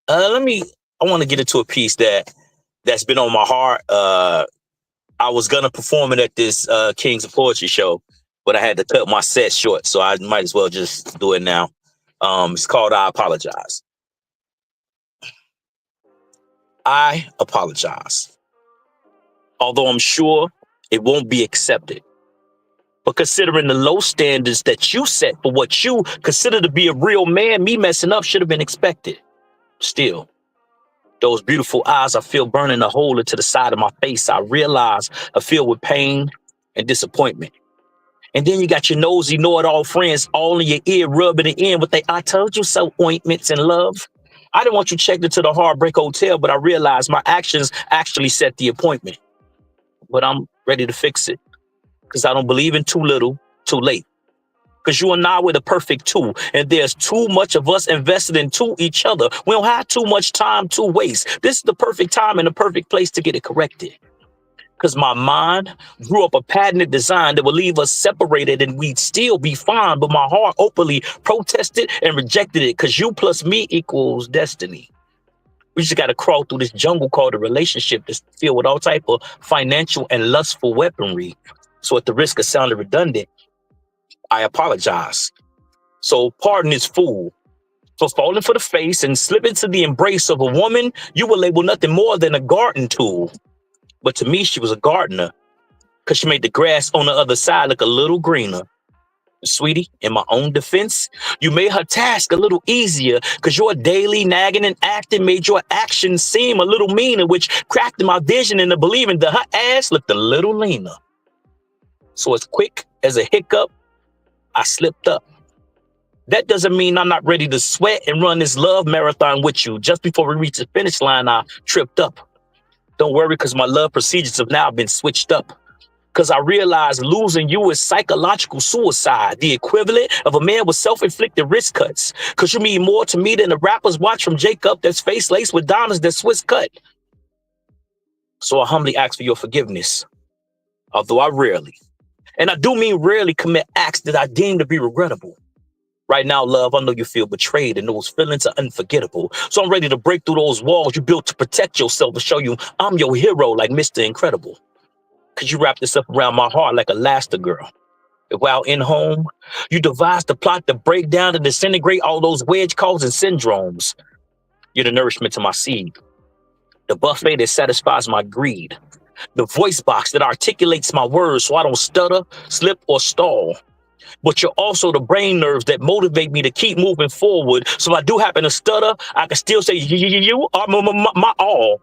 I want to get into a piece that's been on my heart. I was gonna perform it at this Kings of Poetry show, but I had to cut my set short, so I might as well just do it now. It's called I Apologize. I apologize. Although I'm sure it won't be accepted. But considering the low standards that you set for what you consider to be a real man, me messing up should have been expected. Still, those beautiful eyes I feel burning a hole into the side of my face, I realize are filled with pain and disappointment. And then you got your nosy know-it-all friends all in your ear rubbing it in with they I told you so ointments and love. I didn't want you checked into the Heartbreak Hotel, but I realized my actions actually set the appointment. But I'm ready to fix it because I don't believe in too little, too late. Because you and I were the perfect two, and there's too much of us invested into each other. We don't have too much time to waste. This is the perfect time and the perfect place to get it corrected. Because my mind grew up a patented design that would leave us separated and we'd still be fine. But my heart openly protested and rejected it because you plus me equals destiny. We just got to crawl through this jungle called a relationship that's filled with all type of financial and lustful weaponry. So at the risk of sounding redundant, I apologize. So pardon this fool for falling for the face and slipping to the embrace of a woman you would label nothing more than a garden tool. But to me, she was a gardener because she made the grass on the other side look a little greener. Sweetie, in my own defense, you made her task a little easier because your daily nagging and acting made your actions seem a little meaner, which crafted my vision into believing that her ass looked a little leaner. So as quick as a hiccup, I slipped up. That doesn't mean I'm not ready to sweat and run this love marathon with you. Just before we reach the finish line, I tripped up. Don't worry, because my love procedures have now been switched up. Because I realized losing you is psychological suicide, the equivalent of a man with self-inflicted wrist cuts. Because you mean more to me than the rapper's watch from Jacob that's face laced with diamonds that Swiss cut. So I humbly ask for your forgiveness, although I rarely, and I do mean rarely, commit acts that I deem to be regrettable. Right now, love, I know you feel betrayed and those feelings are unforgettable. So I'm ready to break through those walls you built to protect yourself and show you I'm your hero like Mr. Incredible. Cause you wrap this up around my heart like Elastigirl. While in home, you devised the plot to break down and disintegrate all those wedge-causing syndromes. You're the nourishment to my seed, the buffet that satisfies my greed, the voice box that articulates my words so I don't stutter, slip, or stall. But you're also the brain nerves that motivate me to keep moving forward. So if I do happen to stutter, I can still say, you are my all.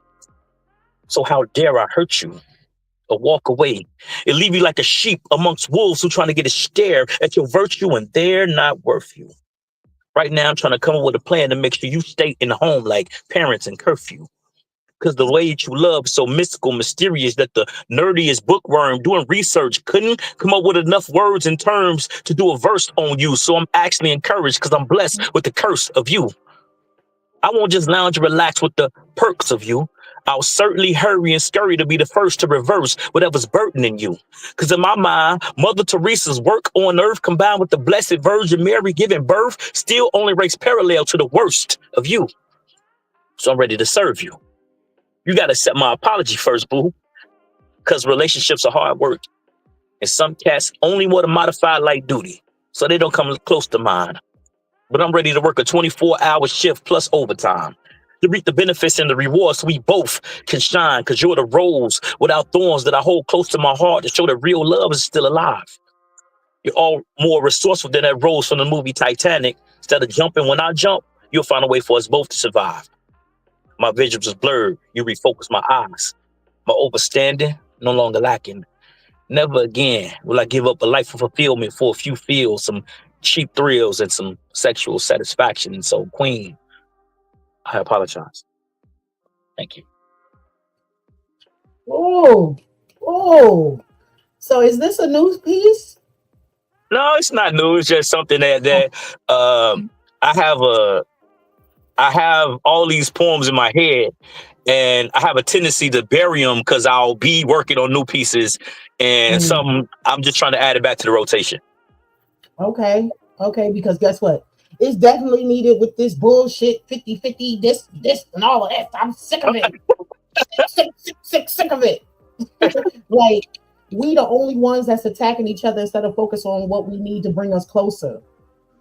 So how dare I hurt you or walk away and leave you like a sheep amongst wolves who trying to get a stare at your virtue and they're not worth you. Right now, I'm trying to come up with a plan to make sure you stay in the home like parents in curfew. Because the way that you love is so mystical, mysterious that the nerdiest bookworm doing research couldn't come up with enough words and terms to do a verse on you. So I'm actually encouraged because I'm blessed with the curse of you. I won't just lounge and relax with the perks of you. I'll certainly hurry and scurry to be the first to reverse whatever's burdening you. Because in my mind, Mother Teresa's work on earth combined with the Blessed Virgin Mary giving birth still only ranks parallel to the worst of you. So I'm ready to serve you. You got to accept my apology first, boo, because relationships are hard work. And some cats only want to modify light duty, so they don't come close to mine. But I'm ready to work a 24-hour shift plus overtime to reap the benefits and the rewards so we both can shine, because you're the rose without thorns that I hold close to my heart to show that real love is still alive. You're all more resourceful than that rose from the movie Titanic. Instead of jumping when I jump, you'll find a way for us both to survive. My vision was blurred. You refocused my eyes. My overstanding no longer lacking. Never again will I give up a life of fulfillment for a few feels, some cheap thrills, and some sexual satisfaction. And so, Queen, I apologize. Thank you. Oh, oh. So is this a news piece? No, it's not new. It's just something that I have all these poems in my head, and I have a tendency to bury them because I'll be working on new pieces, and some I'm just trying to add it back to the rotation. Okay. Okay, because guess what? It's definitely needed with this bullshit 50-50, this, and all of that. I'm sick of it. Sick of it. Like, we the only ones that's attacking each other instead of focus on what we need to bring us closer.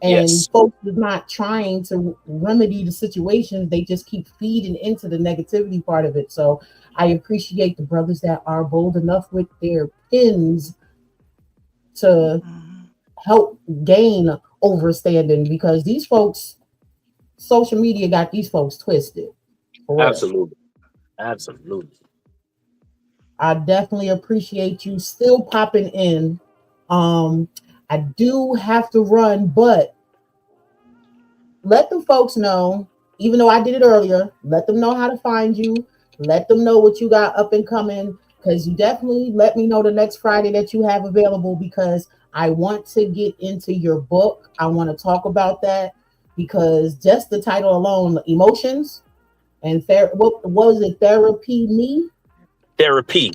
And Yes. folks are not trying to remedy the situation. They just keep feeding into the negativity part of it. So I appreciate the brothers that are bold enough with their pens to help gain overstanding, because these folks, social media got these folks twisted. For real. Absolutely. Absolutely. I definitely appreciate you still popping in. I do have to run, but let the folks know, even though I did it earlier, let them know how to find you. Let them know what you got up and coming, because you definitely let me know the next Friday that you have available, because I want to get into your book. I want to talk about that, because just the title alone, emotions and what was it? Therapy me? Therapy.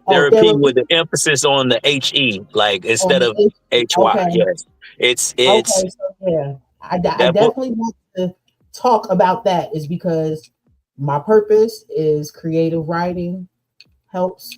Therapy with the emphasis on the HE, like instead of HY. Okay. Yes. It's Okay, so yeah. I that book. definitely want to talk about that, is because my purpose is creative writing helps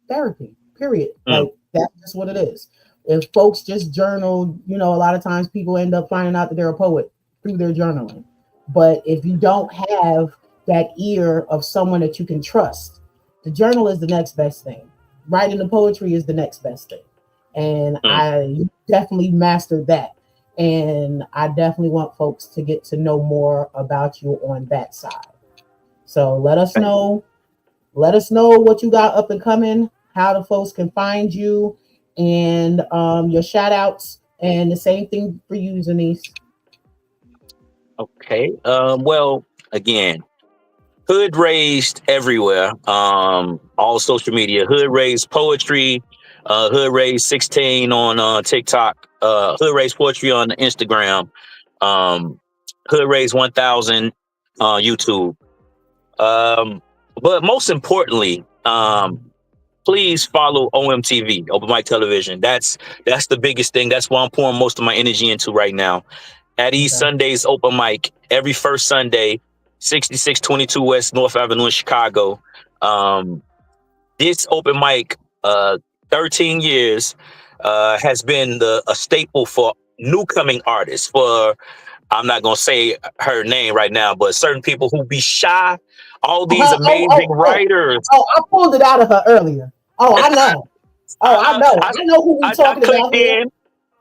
therapy, period. Like, that's just what it is. If folks just journal, a lot of times people end up finding out that they're a poet through their journaling. But if you don't have that ear of someone that you can trust, the journal is the next best thing. Writing the poetry is the next best thing. And I definitely mastered that. And I definitely want folks to get to know more about you on that side. So let us know what you got up and coming, how the folks can find you, and your shout outs, and the same thing for you, Zanice. Okay. Well, again, Hood Raised everywhere. All social media. Hood Raised Poetry. Hood Raised 16 on TikTok. Hood Raised Poetry on Instagram. Hood Raised 1000 on YouTube. But most importantly, please follow OMTV, Open Mic Television. That's the biggest thing. That's what I'm pouring most of my energy into right now. At East Okay. Sundays Open Mic every first Sunday, 6622 West North Avenue in Chicago. This open mic, 13 years, has been a staple for newcoming artists. For I'm not gonna say her name right now, but certain people who be shy, all these amazing writers. I pulled it out of her earlier. Oh, I know. Oh, I know. I know who we I talking about clicked here. in.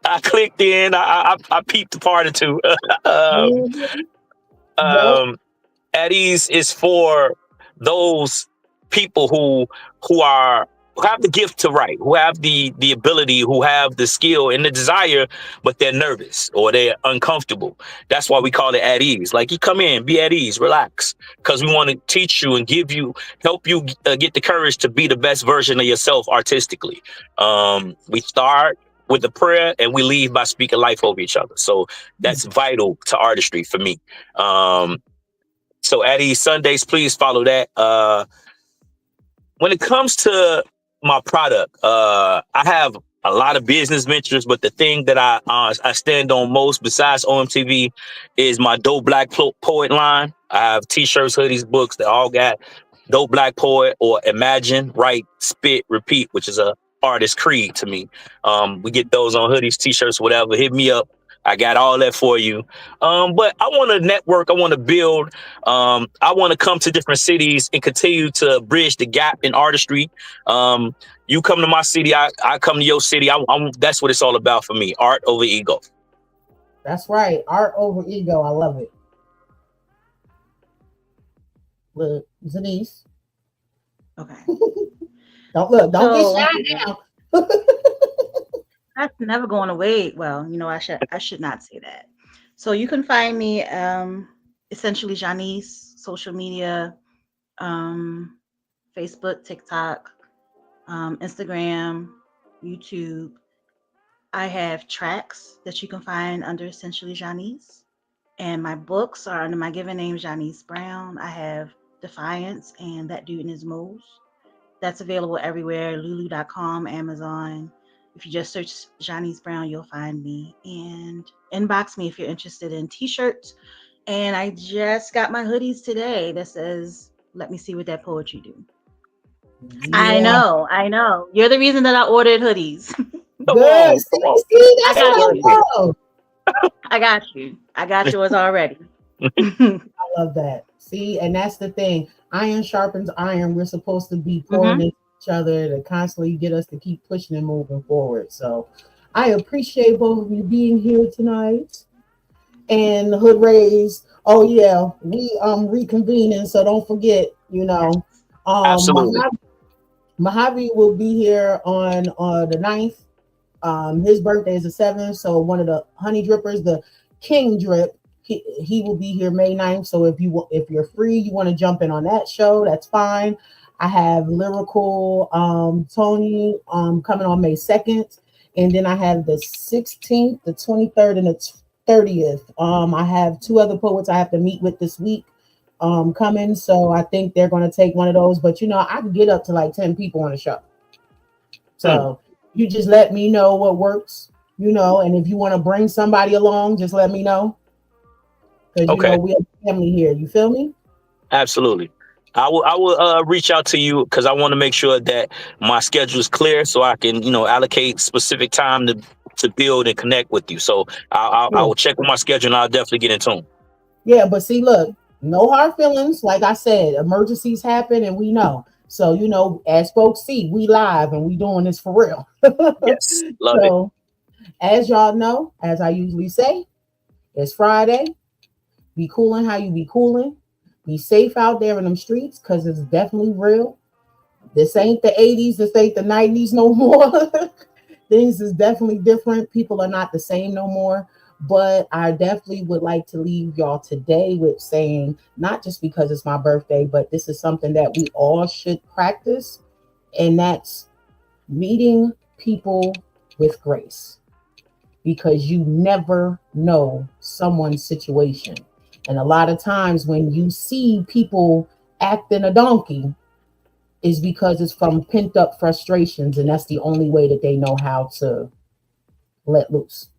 I clicked in. I peeped the part or two. Mm-hmm. Yep. Eddie's is for those people who are who have the gift to write, who have the ability, who have the skill and the desire, but they're nervous or they're uncomfortable. That's why we call it at ease. Like, you come in, be at ease, relax, because we want to teach you and help you get the courage to be the best version of yourself artistically. We start with the prayer and we leave by speaking life over each other. So that's vital to artistry for me. So at East Sundays, please follow that. When it comes to my product, I have a lot of business ventures, but the thing that I stand on most besides OMTV is my Dope Black Poet line. I have t-shirts, hoodies, books that all got Dope Black Poet or Imagine, Write, Spit, Repeat, which is a artist creed to me. We get those on hoodies, t-shirts, whatever. Hit me up. I got all that for you. But I want to network. I want to build. I want to come to different cities and continue to bridge the gap in artistry. You come to my city, I come to your city. That's what it's all about for me. Art over ego. That's right. Art over ego. I love it. Look, Denise. Okay. Don't get shy now. That's never going away. Well, I should not say that. So you can find me essentially Janice, social media, Facebook, TikTok, Instagram, YouTube. I have tracks that you can find under essentially Janice. And my books are under my given name, Janice Brown. I have Defiance and That Dude in His Moles. That's available everywhere, lulu.com, Amazon. If you just search Janice Brown, you'll find me. And inbox me if you're interested in t-shirts. And I just got my hoodies today that says, "Let me see what that poetry do." Yeah. I know. You're the reason that I ordered hoodies. Good. See, that's what I love. I got yours already. I love that. See, and that's the thing. Iron sharpens iron. We're supposed to be pouring into each other to constantly get us to keep pushing and moving forward. So I appreciate both of you being here tonight. And Hood Rays. Oh yeah, we reconvening. So don't forget, Absolutely. Mojave will be here on the 9th. His birthday is the 7th. So one of the honey drippers, the King Drip, he will be here May 9th. So if you're free, you want to jump in on that show, that's fine. I have Lyrical Tony coming on May 2nd. And then I have the 16th, the 23rd, and the 30th. I have 2 other poets I have to meet with this week coming. So I think they're going to take one of those. But I can get up to like 10 people on the show. So you just let me know what works, and if you want to bring somebody along, just let me know. Because we have family here. You feel me? Absolutely. I will reach out to you because I want to make sure that my schedule is clear so I can, allocate specific time to build and connect with you. So I will check with my schedule and I'll definitely get in tune. Yeah, but see, look, no hard feelings. Like I said, emergencies happen and we know. So, as folks see, we live and we doing this for real. Yes, love it. As y'all know, as I usually say, it's Friday. Be cooling how you be cooling. Be safe out there in them streets because it's definitely real. This ain't the 80s. This ain't the 90s no more. Things is definitely different. People are not the same no more. But I definitely would like to leave y'all today with saying, not just because it's my birthday, but this is something that we all should practice. And that's meeting people with grace. Because you never know someone's situation. And a lot of times when you see people acting a donkey is because it's from pent up frustrations, and that's the only way that they know how to let loose.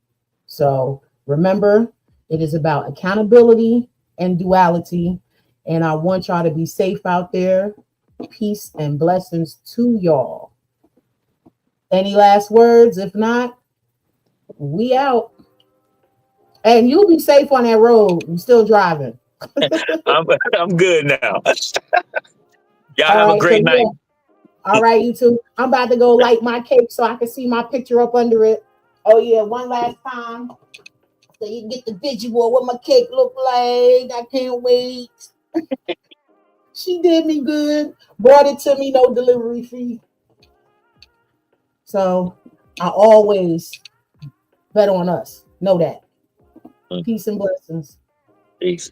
So remember, it is about accountability and duality. And I want y'all to be safe out there. Peace and blessings to y'all. Any last words? If not, we out. And you'll be safe on that road. You still driving. I'm I'm good now. Y'all All have a right. So great night. yeah. All right, you two. I'm about to go light my cake so I can see my picture up under it. Oh yeah, one last time. So you get the visual what my cake look like. I can't wait. She did me good. Brought it to me, no delivery fee. So I always bet on us. Know that. Mm. Peace and blessings. Peace.